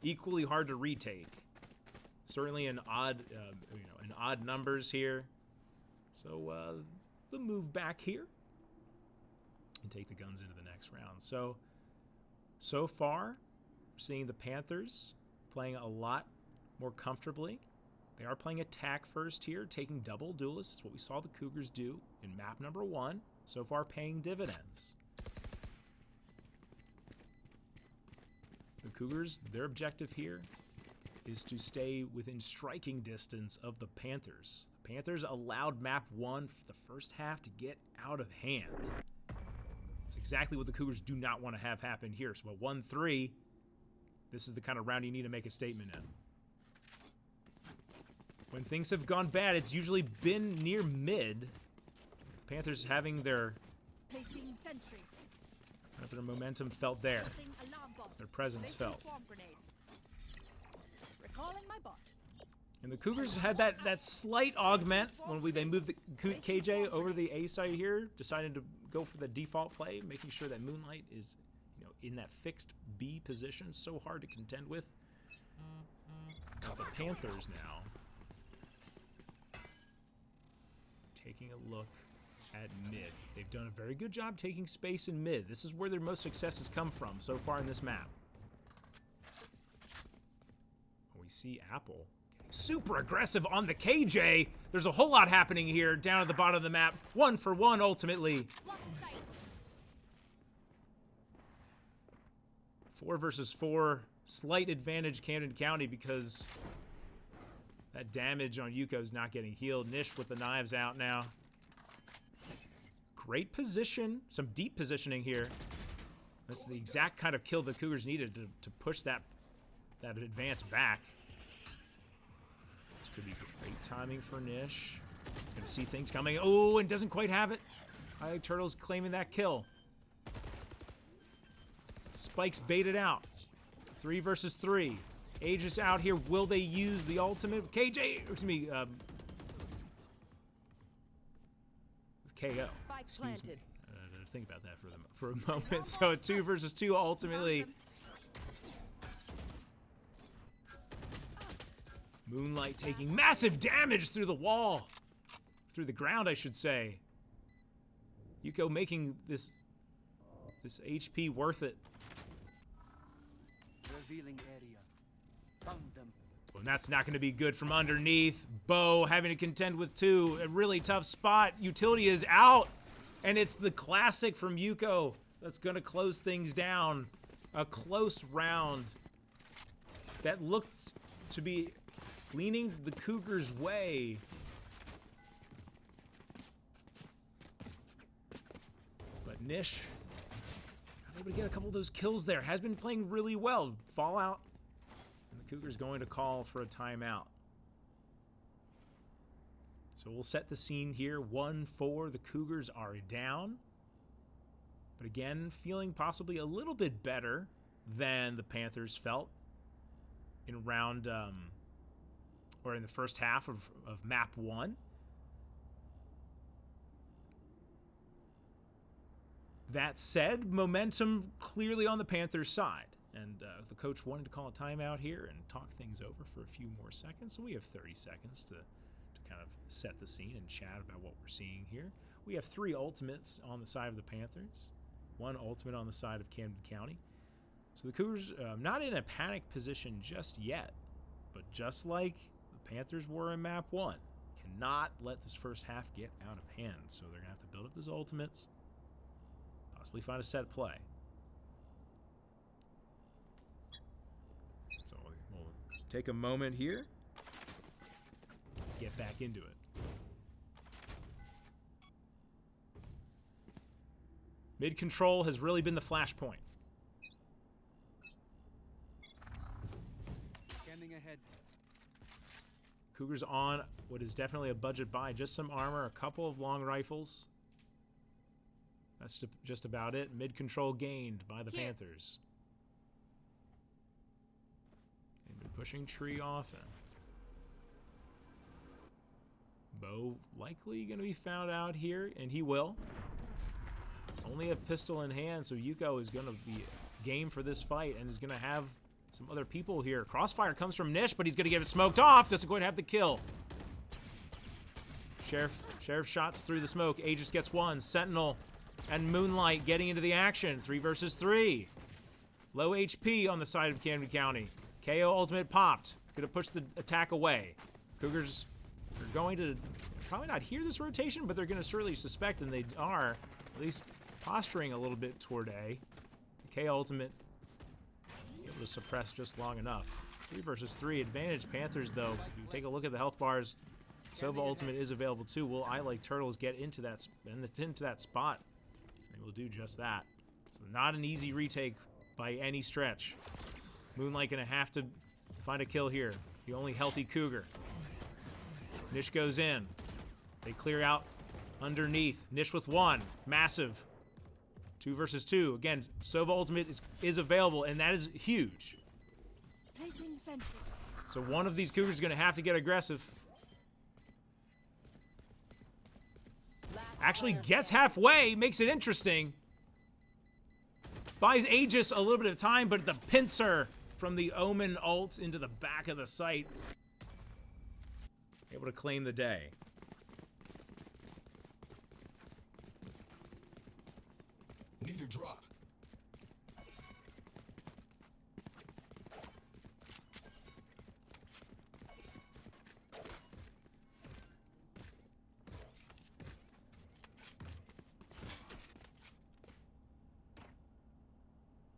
equally hard to retake. Certainly an odd, in odd numbers here. So the move back here and take the guns into the next round. So far, we're seeing the Panthers playing a lot more comfortably. They are playing attack first here, taking double duelists. It's what we saw the Cougars do in map number 1. So far, paying dividends. The Cougars, their objective here is to stay within striking distance of the Panthers. The Panthers allowed map 1 for the first half to get out of hand. It's exactly what the Cougars do not want to have happen here. So a 1-3 This is the kind of round you need to make a statement in. When things have gone bad, it's usually been near mid. Panthers having their Placing sentry. kind of their momentum felt there. Placing alarm bot. Their presence Placing felt. swarm grenade. Recalling my bot. And the Cougars had that slight augment when they moved the KJ over to the A side here, deciding to go for the default play, making sure that Moonlight is, in that fixed B position. So hard to contend with. The Panthers now taking a look at mid. They've done a very good job taking space in mid. This is where their most success has come from so far in this map. We see Apple getting super aggressive on the KJ. There's a whole lot happening here down at the bottom of the map. 1-for-1 ultimately. 4 versus 4. Slight advantage Camden County because that damage on Yuko is not getting healed. Nish with the knives out now. Great position. Some deep positioning here. That's the exact kind of kill the Cougars needed to push that advance back. This could be great timing for Nish. He's going to see things coming. Oh, and doesn't quite have it. Highlight Turtles claiming that kill. Spike's baited out. 3 versus 3. Aegis out here. Will they use the ultimate? KJ, excuse me, KO. Excuse me. Think about that for a moment. So 2 versus 2 ultimately. Moonlight taking massive damage through the wall. Through the ground, I should say. Yuko making this HP worth it. Revealing area. Found them. Well, that's not going to be good from underneath. Bo having to contend with 2. A really tough spot. Utility is out. And it's the classic from Yuko that's going to close things down. A close round that looked to be leaning the Cougars' way. But Nish not able to get a couple of those kills there. Has been playing really well. Fallout. And the Cougars going to call for a timeout. So we'll set the scene here. 1-4. The Cougars are down. But again, feeling possibly a little bit better than the Panthers felt in round, or in the first half of map 1. That said, momentum clearly on the Panthers' side. And the coach wanted to call a timeout here and talk things over for a few more seconds. So we have 30 seconds to kind of set the scene and chat about what we're seeing here. We have 3 ultimates on the side of the Panthers, 1 ultimate on the side of Camden County. So the Cougars not in a panic position just yet, but just like the Panthers were in map 1, cannot let this first half get out of hand. So they're going to have to build up those ultimates, possibly find a set play. So we'll take a moment here. Get back into it. Mid control has really been the flashpoint. Scanning ahead. Cougars on what is definitely a budget buy. Just some armor, a couple of long rifles. That's just about it. Mid control gained by the Panthers. They've been pushing tree off and Bo likely going to be found out here, and he will. Only a pistol in hand, so Yuko is going to be game for this fight and is going to have some other people here. Crossfire comes from Nish, but he's going to get it smoked off. Doesn't quite have the kill. Sheriff shots through the smoke. Aegis gets 1. Sentinel and Moonlight getting into the action. 3 versus 3. Low HP on the side of Camden County. KO ultimate popped. Going to push the attack away. Cougars are going to probably not hear this rotation, but they're going to certainly suspect, and they are at least posturing a little bit toward A. The KO ultimate able to suppress just long enough. 3 versus 3 advantage. Panthers, though, if you take a look at the health bars, Sova ultimate is available too. Will I Like Turtles get into that spot? They will do just that. So not an easy retake by any stretch. Moonlight gonna have to find a kill here. The only healthy Cougar. Nish goes in. They clear out underneath. Nish with one. Massive. 2 versus 2. Again, Sova ultimate is available, and that is huge. Placing sentry. So one of these Cougars is going to have to get aggressive. Actually gets halfway, makes it interesting. Buys Aegis a little bit of time, but the pincer from the Omen ult into the back of the site. Able to claim the day. Need a drop.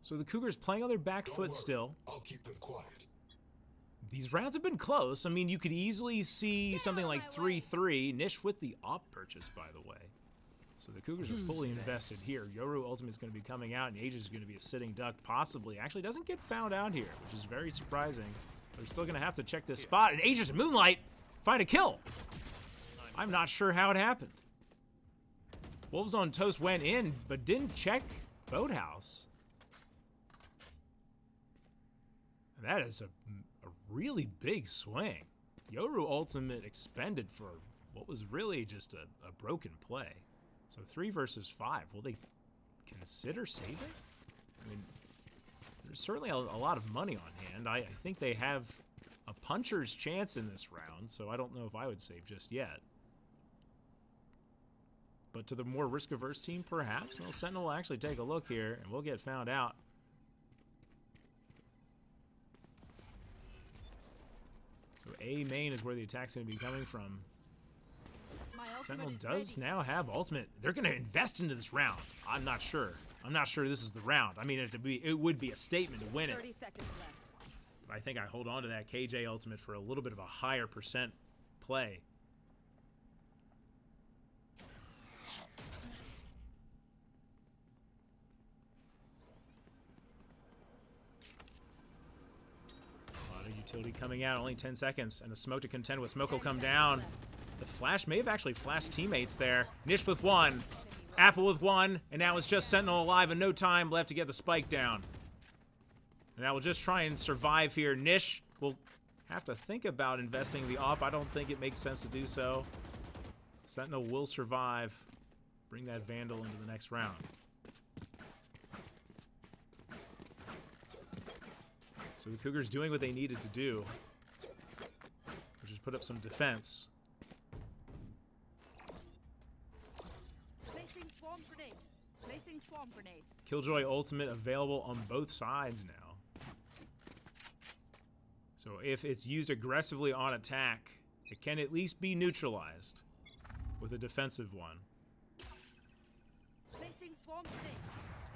So the Cougars playing on their back Don't foot worry, still. I'll keep them quiet. These rounds have been close. I mean, you could easily see something like 3-3. Nish with the op purchase, by the way. So the Cougars are fully invested here. Yoru Ultimate is going to be coming out, and Aegis is going to be a sitting duck, possibly. Actually, doesn't get found out here, which is very surprising. They're still going to have to check this spot. And Aegis and Moonlight find a kill. I'm not sure how it happened. Wolves on Toast went in, but didn't check Boathouse. That is a really big swing. Yoru Ultimate expended for what was really just a broken play. So 3 versus 5. Will they consider saving? I mean, there's certainly a lot of money on hand. I think they have a puncher's chance in this round, so I don't know if I would save just yet. But to the more risk-averse team, perhaps. Well, Sentinel will actually take a look here, and we'll get found out. So A main is where the attack's going to be coming from. My ultimate Sentinel is does ready. now have ultimate. They're going to invest into this round. I'm not sure. I'm not sure this is the round. I mean, it would be a statement to win it. 30 seconds left. But I think I hold on to that KJ ultimate for a little bit of a higher percent play. A lot of utility coming out. Only 10 seconds. And the smoke to contend with. Smoke will come down. The flash may have actually flashed teammates there. Nish with one. Apple with one. And now it's just Sentinel alive and no time left to get the spike down. And I will just try and survive here. Nish will have to think about investing the op. I don't think it makes sense to do so. Sentinel will survive. Bring that Vandal into the next round. So the Cougars doing what they needed to do, which is put up some defense. Placing swarm grenade. Placing swarm grenade. Killjoy ultimate available on both sides now. So if it's used aggressively on attack, it can at least be neutralized with a defensive one. Placing swarm grenade.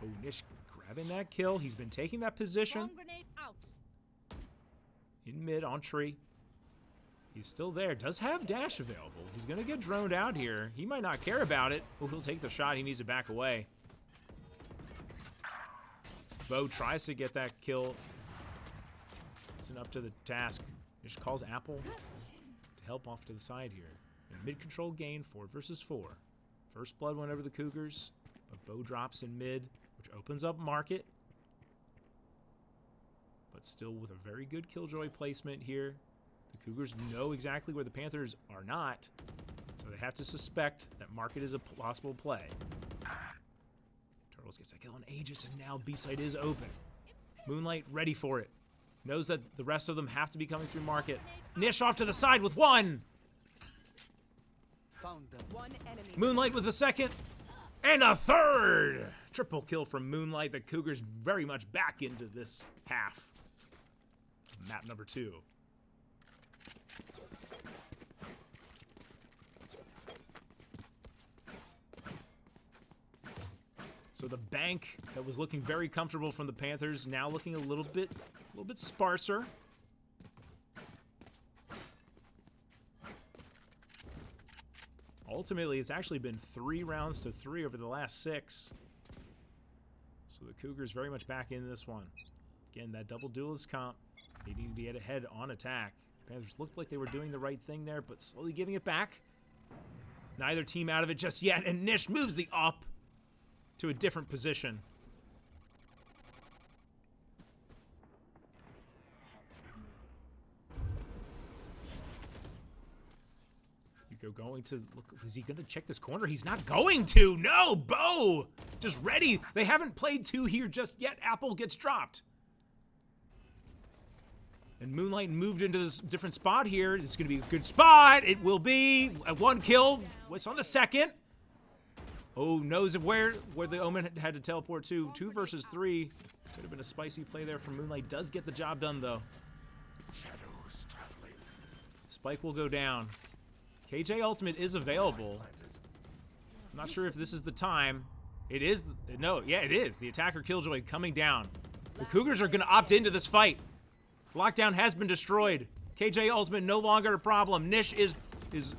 Oh, Nish grabbing that kill. He's been taking that position Swarm grenade out. in mid on tree. He's still there. Does have dash available. He's going to get droned out here. He might not care about it. Oh, he'll take the shot. He needs to back away. Bo tries to get that kill. Isn't up to the task. Nish calls Apple to help off to the side here. And mid-control gain, 4 versus 4. First blood went over the Cougars, but Bo drops in mid, which opens up market. But still with a very good Killjoy placement here. The Cougars know exactly where the Panthers are not, so they have to suspect that market is a possible play. Turtles gets that kill on Aegis, and now B-side is open. Moonlight ready for it. Knows that the rest of them have to be coming through market. Nish off to the side with one. Found them. One enemy. Moonlight with a second. And a third. Triple kill from Moonlight. The Cougars very much back into this half. Map number 2. So the bank that was looking very comfortable from the Panthers now looking a little bit sparser. Ultimately, it's actually been 3 rounds to 3 over the last 6. So the Cougars very much back in this one. Again, that double duelist comp. They need to get ahead on attack. The Panthers looked like they were doing the right thing there, but slowly giving it back. Neither team out of it just yet, and Nish moves the up to a different position. Going to look, is he going to check this corner? He's not going to. No, Bo just ready. They haven't played two here just yet. Apple gets dropped. And Moonlight moved into this different spot here. This is going to be a good spot. It will be a 1 kill. What's on the second? Oh, knows of where the Omen had to teleport to. 2 versus 3. Could have been a spicy play there from Moonlight. Does get the job done though. Shadows traveling. Spike will go down. KJ Ultimate is available. I'm not sure if this is the time. It is. No, yeah, it is. The attacker Killjoy coming down. The Cougars are going to opt into this fight. Lockdown has been destroyed. KJ Ultimate no longer a problem. Nish is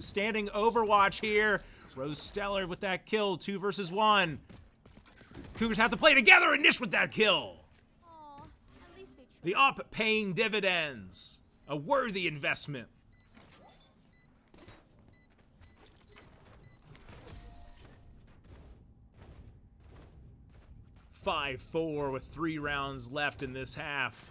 standing Overwatch here. Rose Stellar with that kill. 2 versus 1. Cougars have to play together, and Nish with that kill. Aw, at least they tried. The op paying dividends. A worthy investment. 5-4 with 3 rounds left in this half.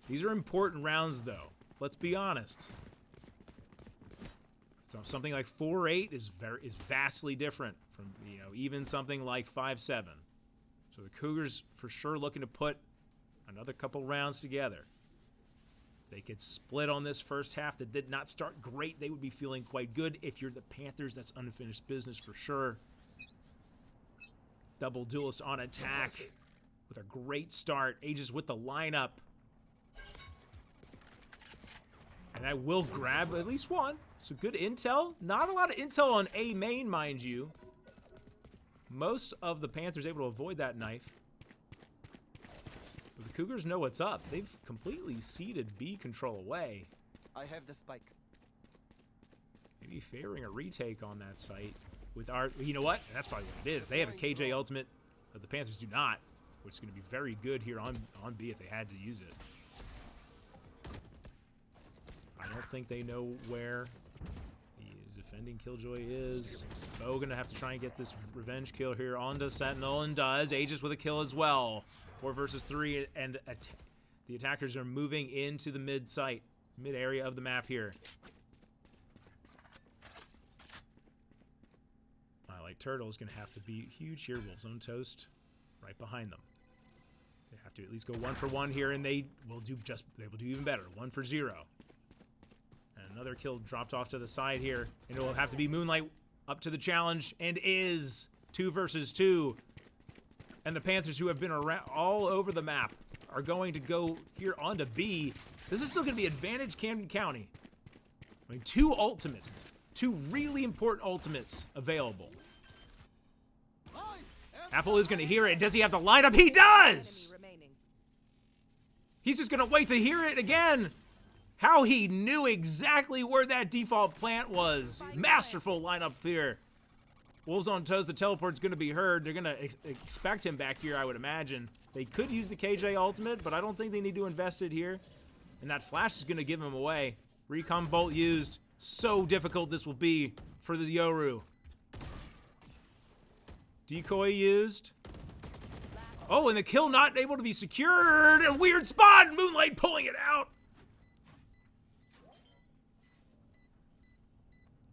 These are important rounds, though. Let's be honest. So something like 4-8 is vastly different from, you know, even something like 5-7. So the Cougars for sure looking to put another couple rounds together. They could split on this first half that did not start great. They would be feeling quite good. If you're the Panthers, that's unfinished business for sure. Double duelist on attack with a great start. Aegis with the lineup. And that will grab at least one. So good intel. Not a lot of intel on A main, mind you. Most of the Panthers able to avoid that knife. But the Cougars know what's up. They've completely ceded B control away. I have the spike. Maybe favoring a retake on that site with our... You know what? That's probably what it is. They have a KJ ultimate, but the Panthers do not, which is going to be very good here on B if they had to use it. I don't think they know where the defending Killjoy is. Bo going to have to try and get this revenge kill here onto Sentinel, and does. Aegis with a kill as well. 4 versus 3, and the attackers are moving into the mid area of the map here. Like Turtle is going to have to be huge here. Wolves on toast right behind them. They have to at least go 1 for 1 here, and they will do even better. 1 for 0. And another kill dropped off to the side here, and it will have to be Moonlight up to the challenge, and is 2 versus 2. And the Panthers, who have been around all over the map, are going to go here onto B. This is still going to be advantage Camden County. I mean, 2 ultimates. 2 really important ultimates available. Apple is going to hear it. Does he have to line up? He does! Enemy remaining. He's just going to wait to hear it again. How he knew exactly where that default plant was. Masterful lineup here. Wolves on toes. The teleport's going to be heard. They're going to expect him back here, I would imagine. They could use the KJ ultimate, but I don't think they need to invest it here. And that flash is going to give him away. Recon bolt used. So difficult this will be for the Yoru. Decoy used. Oh, and the kill not able to be secured. A weird spot. Moonlight pulling it out.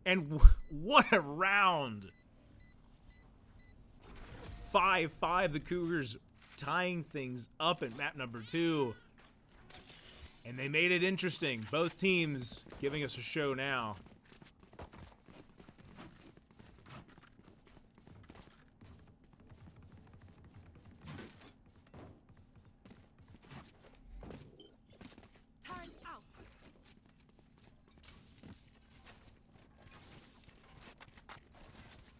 And what a round. 5-5, the Cougars tying things up at map number 2. And they made it interesting. Both teams giving us a show now. Time out.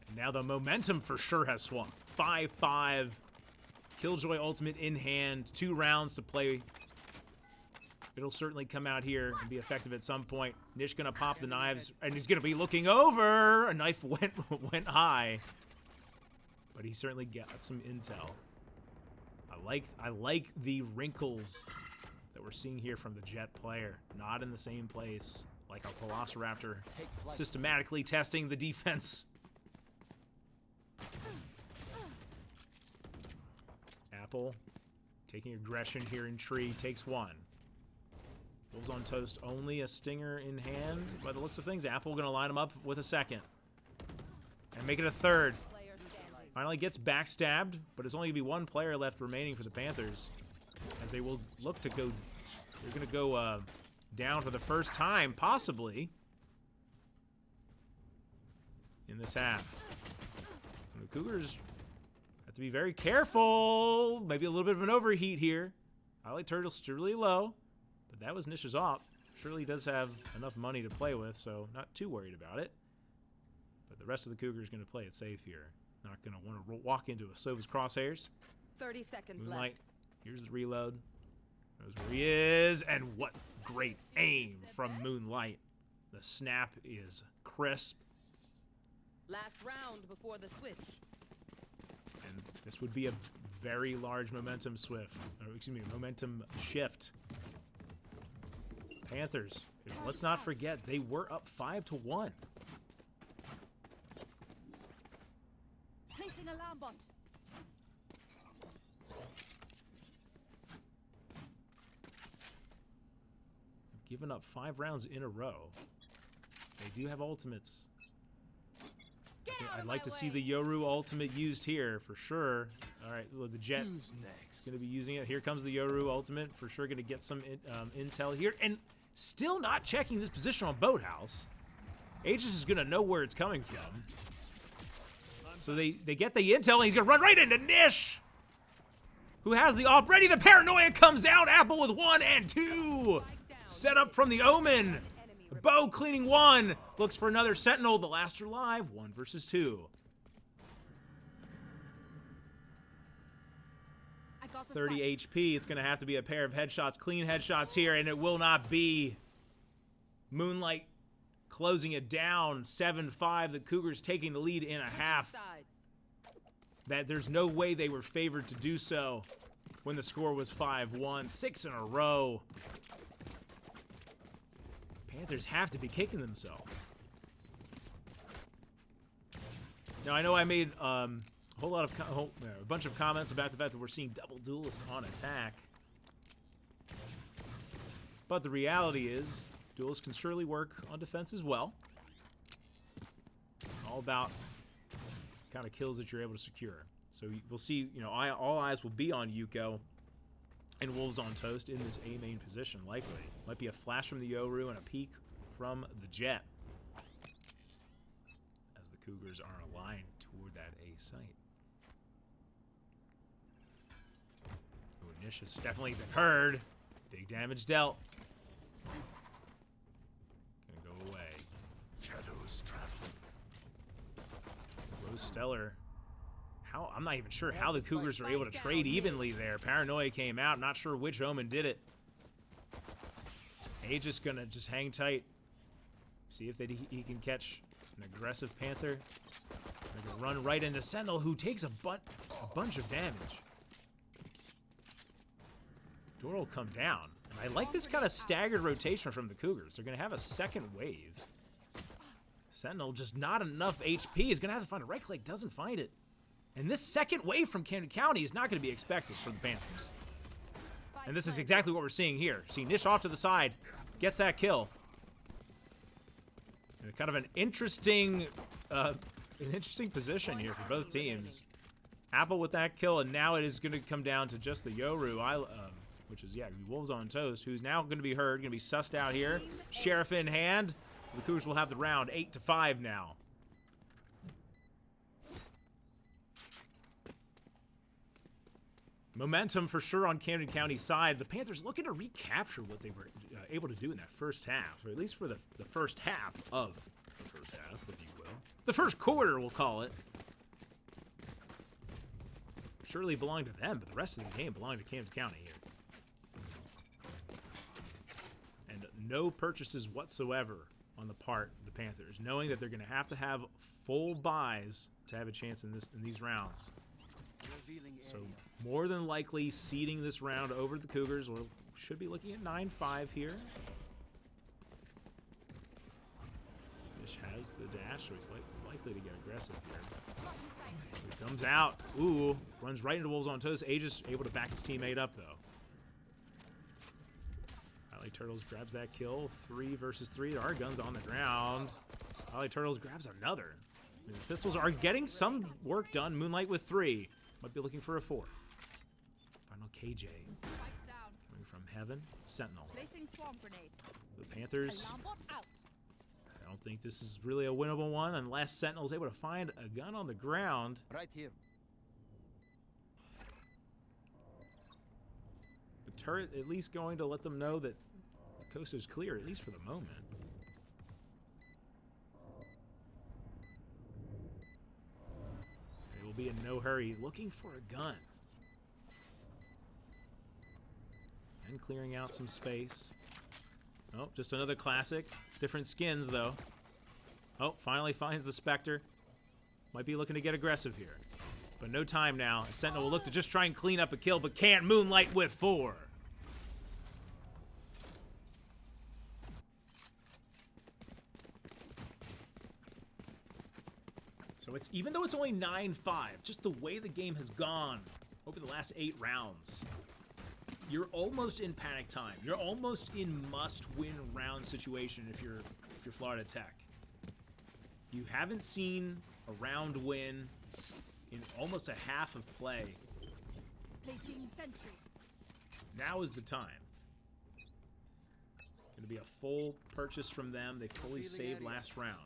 And now the momentum for sure has swung. 5-5. Killjoy ultimate in hand. 2 rounds to play. It'll certainly come out here and be effective at some point. Nish gonna pop the knives, and he's gonna be looking over. A knife went high. but he certainly got some intel. I like the wrinkles that we're seeing here from the Jet player. Not in the same place like a Velociraptor, systematically testing the defense. Apple taking aggression here in tree, takes one. Wolves on toast, only a stinger in hand. By the looks of things, Apple gonna line him up with a second. And make it a third. Player standing. Finally gets backstabbed, but it's only gonna be one player left remaining for the Panthers. As they will look to go, they're gonna go down for the first time, possibly, in this half. And the Cougars have to be very careful. Maybe a little bit of an overheat here. I like Turtles still really low, but that was Nish's op. Surely does have enough money to play with, so not too worried about it. But the rest of the Cougars going to play it safe here. Not going to want to walk into a Sova's crosshairs. 30 seconds Moonlight, left. here's the reload. Knows where he is, and what great aim from Moonlight. The snap is crisp, Last round before the switch. and this would be a very large momentum momentum shift. Panthers, let's not forget, they were up 5-1. Placing alarm bot. Given up 5 rounds in a row. They do have ultimates. Get out I'd of like my to see way. the Yoru ultimate used here for sure. All right, well, the Jet Who's next? going to be using it. Here comes the Yoru ultimate. For sure going to get some intel here. And still not checking this position on Boathouse. Aegis is going to know where it's coming from. So they get the intel, and he's going to run right into Nish, who has the op ready. The paranoia comes out. Apple with 1 and 2. Set up from the Omen. Bo cleaning 1. Looks for another Sentinel. The last are live. 1 versus 2. I got the 30 spike. HP. It's going to have to be a pair of headshots, clean headshots here, and it will not be. Moonlight closing it down. 7-5. The Cougars taking the lead in a half. Sides. That there's no way they were favored to do so when the score was 5-1. 6 in a row. Panthers have to be kicking themselves. Now, I know I made a whole lot of a bunch of comments about the fact that we're seeing double duelists on attack. But the reality is, duelists can surely work on defense as well. It's all about kind of kills that you're able to secure. So we'll see, all eyes will be on Yuko and Wolves on toast in this A main position, likely. Might be a flash from the Yoru and a peek from the Jet, as the Cougars are aligned toward that A site. Ooh, Nish has definitely been heard. Big damage dealt. Gonna go away. Shadows traveling. Rose Stellar. I'm not even sure how the Cougars are able to trade evenly there. Paranoia came out. Not sure which Omen did it. Aegis gonna just hang tight. See if he can catch an aggressive Panther. They're gonna run right into Sentinel, who takes a bunch of damage. Door will come down. And I like this kind of staggered rotation from the Cougars. They're gonna have a second wave. Sentinel, just not enough HP. He's gonna have to find a right click. Doesn't find it. And this second wave from Camden County is not going to be expected for the Panthers. And this is exactly what we're seeing here. See Nish off to the side, gets that kill. And kind of an interesting position here for both teams. Apple with that kill, and now it is going to come down to just the Yoru, which is, Wolves on toast, who's now going to be heard, going to be sussed out here. Sheriff in hand. The Cougars will have the round 8-5 now. Momentum for sure on Camden County's side. The Panthers looking to recapture what they were able to do in that first half, or at least for the first half of the first half, if you will. The first quarter, we'll call it. Surely belonged to them, but the rest of the game belonged to Camden County here. And no purchases whatsoever on the part of the Panthers, knowing that they're going to have full buys to have a chance in these rounds. Revealing So area. more than likely seeding this round over the Cougars. We should be looking at 9-5 here. Fish has the dash, so he's likely to get aggressive here. He comes out. Ooh, runs right into Wolves on Toes. Aegis able to back his teammate up, though. Valley Turtles grabs that kill. 3 versus 3. There are guns on the ground. Valley Turtles grabs another. I mean, the pistols are getting some work done. Moonlight with 3. Might be looking for a 4th. Final KJ Spikes down. coming from Heaven. Sentinel. Placing swamp grenade. The Panthers, Alarm bot out. I don't think this is really a winnable one unless Sentinel's able to find a gun on the ground. Right here. The turret at least going to let them know that the coast is clear, at least for the moment. They will be in no hurry, looking for a gun. And clearing out some space. Oh, just another classic. Different skins, though. Oh, finally finds the Spectre. Might be looking to get aggressive here. But no time now. Sentinel will look to just try and clean up a kill, but can't. Moonlight with 4. So it's, even though it's only 9-5, just the way the game has gone over the last 8 rounds, you're almost in panic time. You're almost in must-win round situation if you're Florida Tech. You haven't seen a round win in almost a half of play. Placing sentry. Now is the time. Going to be a full purchase from them. They fully saved last round.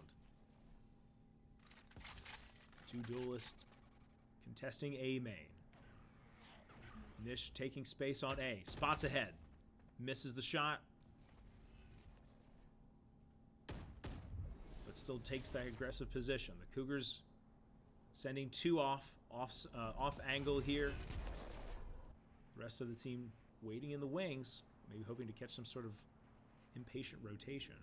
2 duelists contesting A main. Nish taking space on A. Spots ahead. Misses the shot. But still takes that aggressive position. The Cougars sending 2 off angle here. The rest of the team waiting in the wings, maybe hoping to catch some sort of impatient rotation.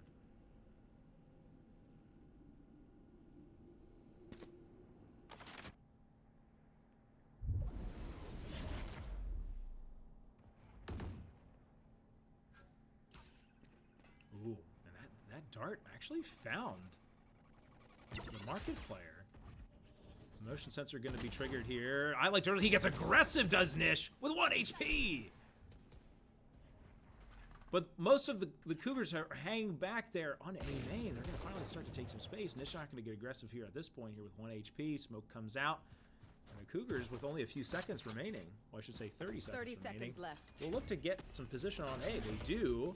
Ooh, and that dart actually found the market player. The motion sensor going to be triggered here. I like Turtle. He gets aggressive, does Nish, with 1 HP. But most of the Cougars are hanging back there on A main. They're going to finally start to take some space. Nish not going to get aggressive here at this point here with 1 HP. Smoke comes out. And the Cougars, with only a few seconds remaining, well, I should say 30 seconds 30 remaining, seconds left. will look to get some position on A. They do.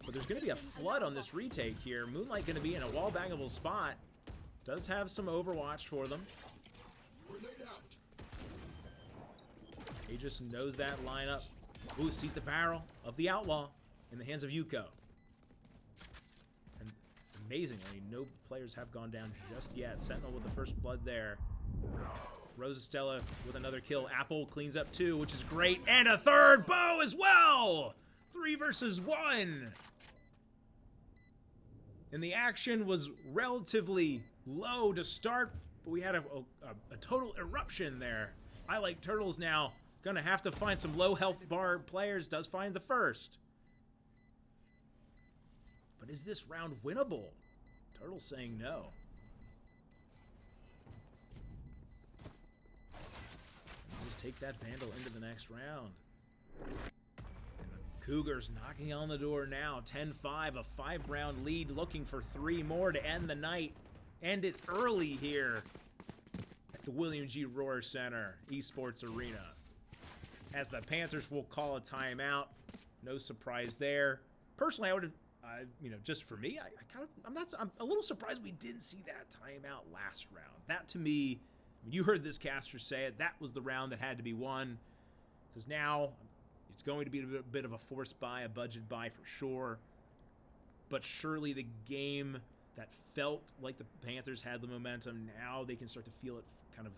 But there's going to be a flood on this retake here. Moonlight going to be in a wall-bangable spot. Does have some overwatch for them. He just knows that lineup. Ooh, seat the barrel of the Outlaw in the hands of Yuko. And amazingly, no players have gone down just yet. Sentinel with the first blood there. Rosa Stella with another kill. Apple cleans up 2, which is great. And a third bow as well! 3 versus 1. And the action was relatively low to start, but we had a total eruption there. I like Turtles now. Gonna have to find some low health bar players. Does find the first. But is this round winnable? Turtles saying no. Just take that Vandal into the next round. Cougars knocking on the door now. 10-5, a 5-round lead, looking for 3 more to end the night. End it early here at the William G. Rohr Center Esports Arena. As the Panthers will call a timeout. No surprise there. Personally, I would have, just for me, I'm a little surprised we didn't see that timeout last round. That to me, when you heard this caster say it, that was the round that had to be won. Because now it's going to be a bit of a forced buy, a budget buy for sure. But surely the game that felt like the Panthers had the momentum, now they can start to feel it kind of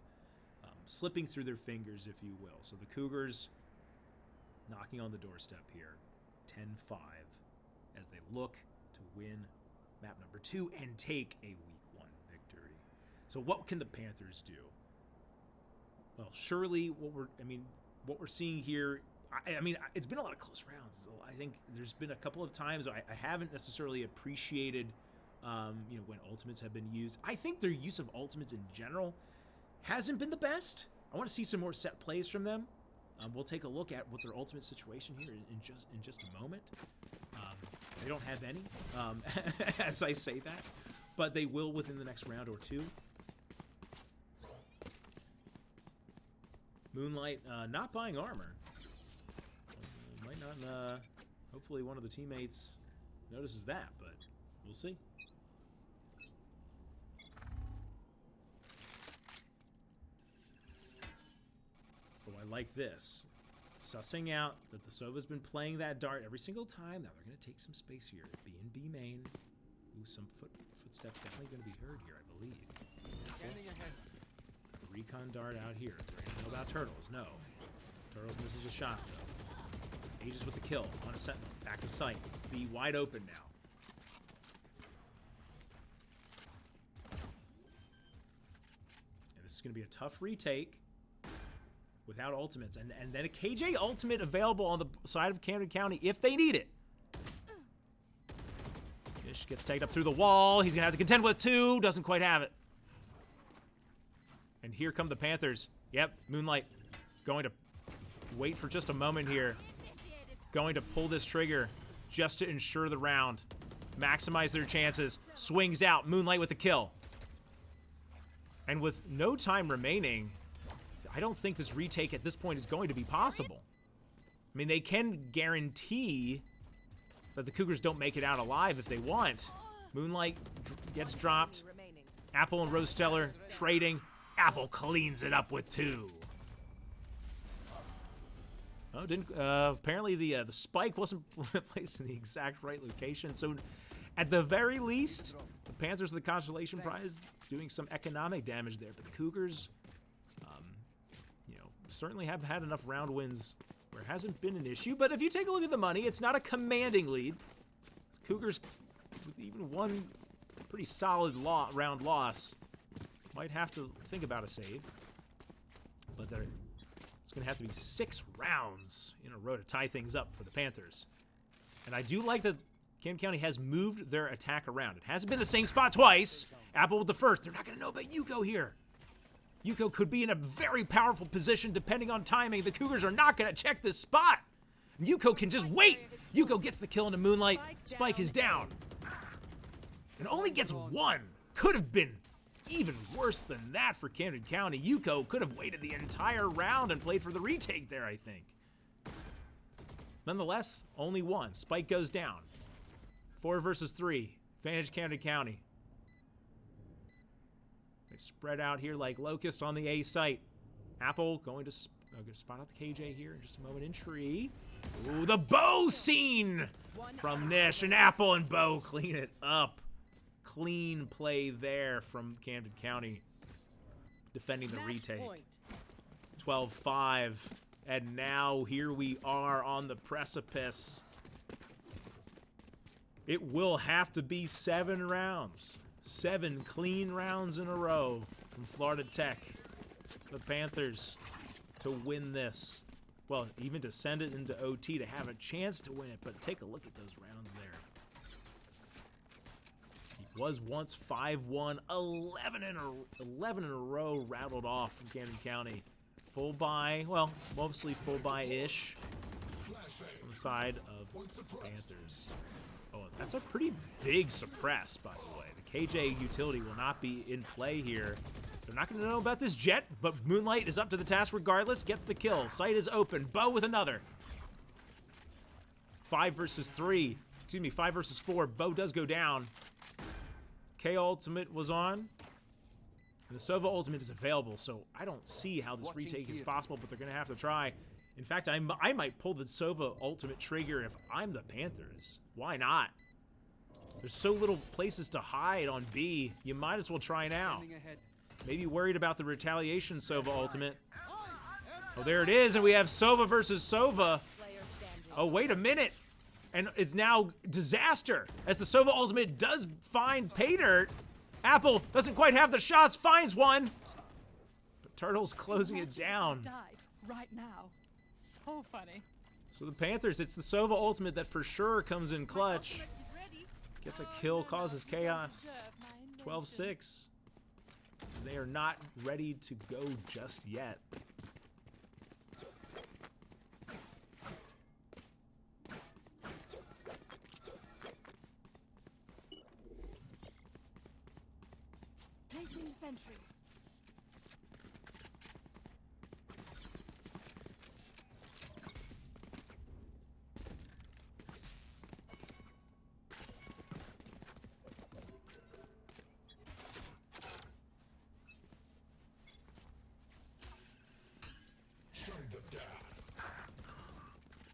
slipping through their fingers, if you will. So the Cougars knocking on the doorstep here, 10-5, as they look to win map number 2 and take a week 1 victory. So what can the Panthers do? Well, surely what we're seeing here, I mean, it's been a lot of close rounds. So I think there's been a couple of times I haven't necessarily appreciated, when ultimates have been used. I think their use of ultimates in general hasn't been the best. I want to see some more set plays from them. We'll take a look at what their ultimate situation here in just a moment. They don't have any, as I say that, but they will within the next round or two. Moonlight not buying armor. Might not. Hopefully, one of the teammates notices that, but we'll see. Oh, I like this. Sussing out that the Sova's been playing that dart every single time. Now they're going to take some space here. B and B main. Ooh, some footsteps definitely going to be heard here, I believe. Scanning ahead. Recon dart out here. Do they know about Turtles? No. Turtles misses a shot, though. Aegis with the kill on a sentinel. Back to sight. B wide open now. And this is going to be a tough retake without ultimates. And then a KJ ultimate available on the side of Camden County if they need it. Ish gets tagged up through the wall. He's going to have to contend with 2. Doesn't quite have it. And here come the Panthers. Yep, Moonlight going to wait for just a moment here. Going to pull this trigger just to ensure the round. Maximize their chances. Swings out. Moonlight with the kill. And with no time remaining, I don't think this retake at this point is going to be possible. I mean, they can guarantee that the Cougars don't make it out alive if they want. Moonlight gets dropped. Apple and Rose Stellar trading. Apple cleans it up with 2. Oh, apparently the spike wasn't placed in the exact right location. So, at the very least, the Panthers of the Constellation Prize doing some economic damage there. But the Cougars, certainly have had enough round wins where it hasn't been an issue. But if you take a look at the money, it's not a commanding lead. Cougars, with even one pretty solid round loss, might have to think about a save. But it's going to have to be 6 rounds in a row to tie things up for the Panthers. And I do like that Camden County has moved their attack around. It hasn't been the same spot twice. Apple with the first. They're not going to know about Yuko here. Yuko could be in a very powerful position depending on timing. The Cougars are not going to check this spot. And Yuko can just wait. Yuko gets the kill into Moonlight. Spike is down. And only gets 1. Could have been even worse than that for Camden County. Yuko could have waited the entire round and played for the retake there, I think. Nonetheless, only 1. Spike goes down. 4 versus 3. Advantage Camden County. They spread out here like locust on the A site. Apple going to spot out the KJ here in just a moment in tree. Ooh, the bow scene from Nish. And Apple and Bow clean it up. Clean play there from Camden County. Defending the retake. 12-5. And now here we are on the precipice. It will have to be 7 rounds. 7 clean rounds in a row from Florida Tech. The Panthers to win this. Well, even to send it into OT to have a chance to win it. But take a look at those rounds there. He was once 5-1, 11 in a row rattled off from Camden County. Full buy, well, mostly full buy-ish on the side of the Panthers. Oh, that's a pretty big suppress, by the way. The KJ utility will not be in play here. They're not going to know about this jet, but Moonlight is up to the task regardless. Gets the kill. Sight is open. Bow with another. 5 versus 3. Excuse me, 5 versus 4. Bow does go down. K ultimate was on. And the Sova ultimate is available, so I don't see how this retake is possible, but they're going to have to try. In fact, I might pull the Sova ultimate trigger if I'm the Panthers. Why not? There's so little places to hide on B. You might as well try now. Maybe worried about the retaliation Sova ultimate. Oh, there it is, and we have Sova versus Sova. Oh, wait a minute. And it's now disaster as the Sova ultimate does find pay dirt. Apple doesn't quite have the shots, finds one. But Turtle's closing it down. Died right now. So funny. So the Panthers, it's the Sova ultimate that for sure comes in clutch. Ultimate is ready. Gets a kill, causes chaos. Serve my intentions. 12-6. They are not ready to go just yet. Placing sentry. Shine them down.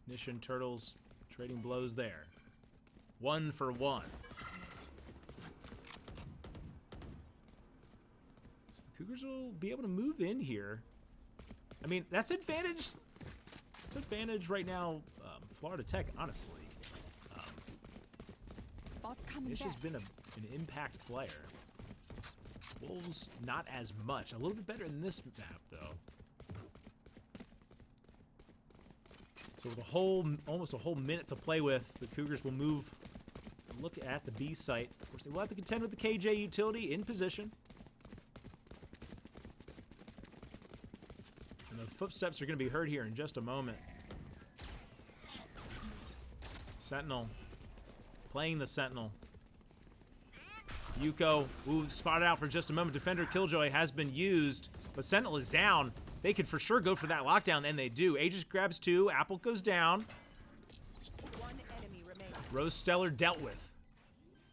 Nish and Turtles trading blows there. 1 for 1. So the Cougars will be able to move in here. I mean, that's advantage. That's advantage right now. Florida Tech, honestly. Bot coming Nish back. has been an impact player. Wolves, not as much. A little bit better in this map, though. So with almost a whole minute to play with, the Cougars will move and look at the B site. Of course, they will have to contend with the KJ utility in position. And the footsteps are going to be heard here in just a moment. Sentinel. Playing the Sentinel. Yuko, spotted out for just a moment. Defender Killjoy has been used, but Sentinel is down. They could for sure go for that lockdown, and they do. Aegis grabs 2. Apple goes down. One enemy remaining. Rose Stellar dealt with.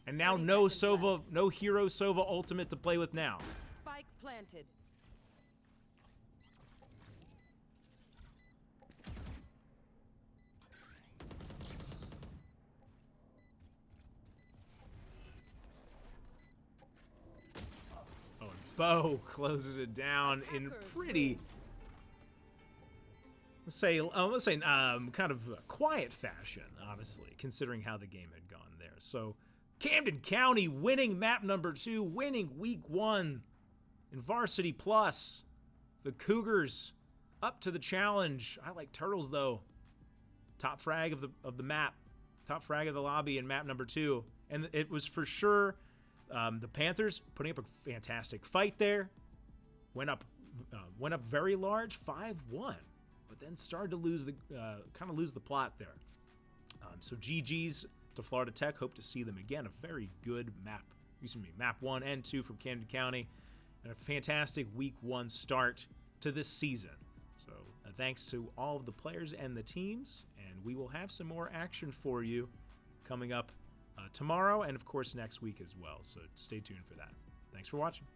And now no Sova, no hero Sova ultimate to play with now. Spike planted. Oh, and Bo closes it down in pretty, let's say kind of a quiet fashion, honestly, considering how the game had gone there. So Camden County winning map number 2, winning week 1 in Varsity Plus. The Cougars up to the challenge. I like Turtles though. Top frag of the map, top frag of the lobby in map number 2, and it was for sure the Panthers putting up a fantastic fight there. Went up very large, 5-1, but then started to lose the lose the plot there. So GG's to Florida Tech. Hope to see them again. A very good map. Map 1 and 2 from Camden County, and a fantastic week 1 start to this season. So thanks to all of the players and the teams, and we will have some more action for you coming up tomorrow and of course next week as well. So stay tuned for that. Thanks for watching.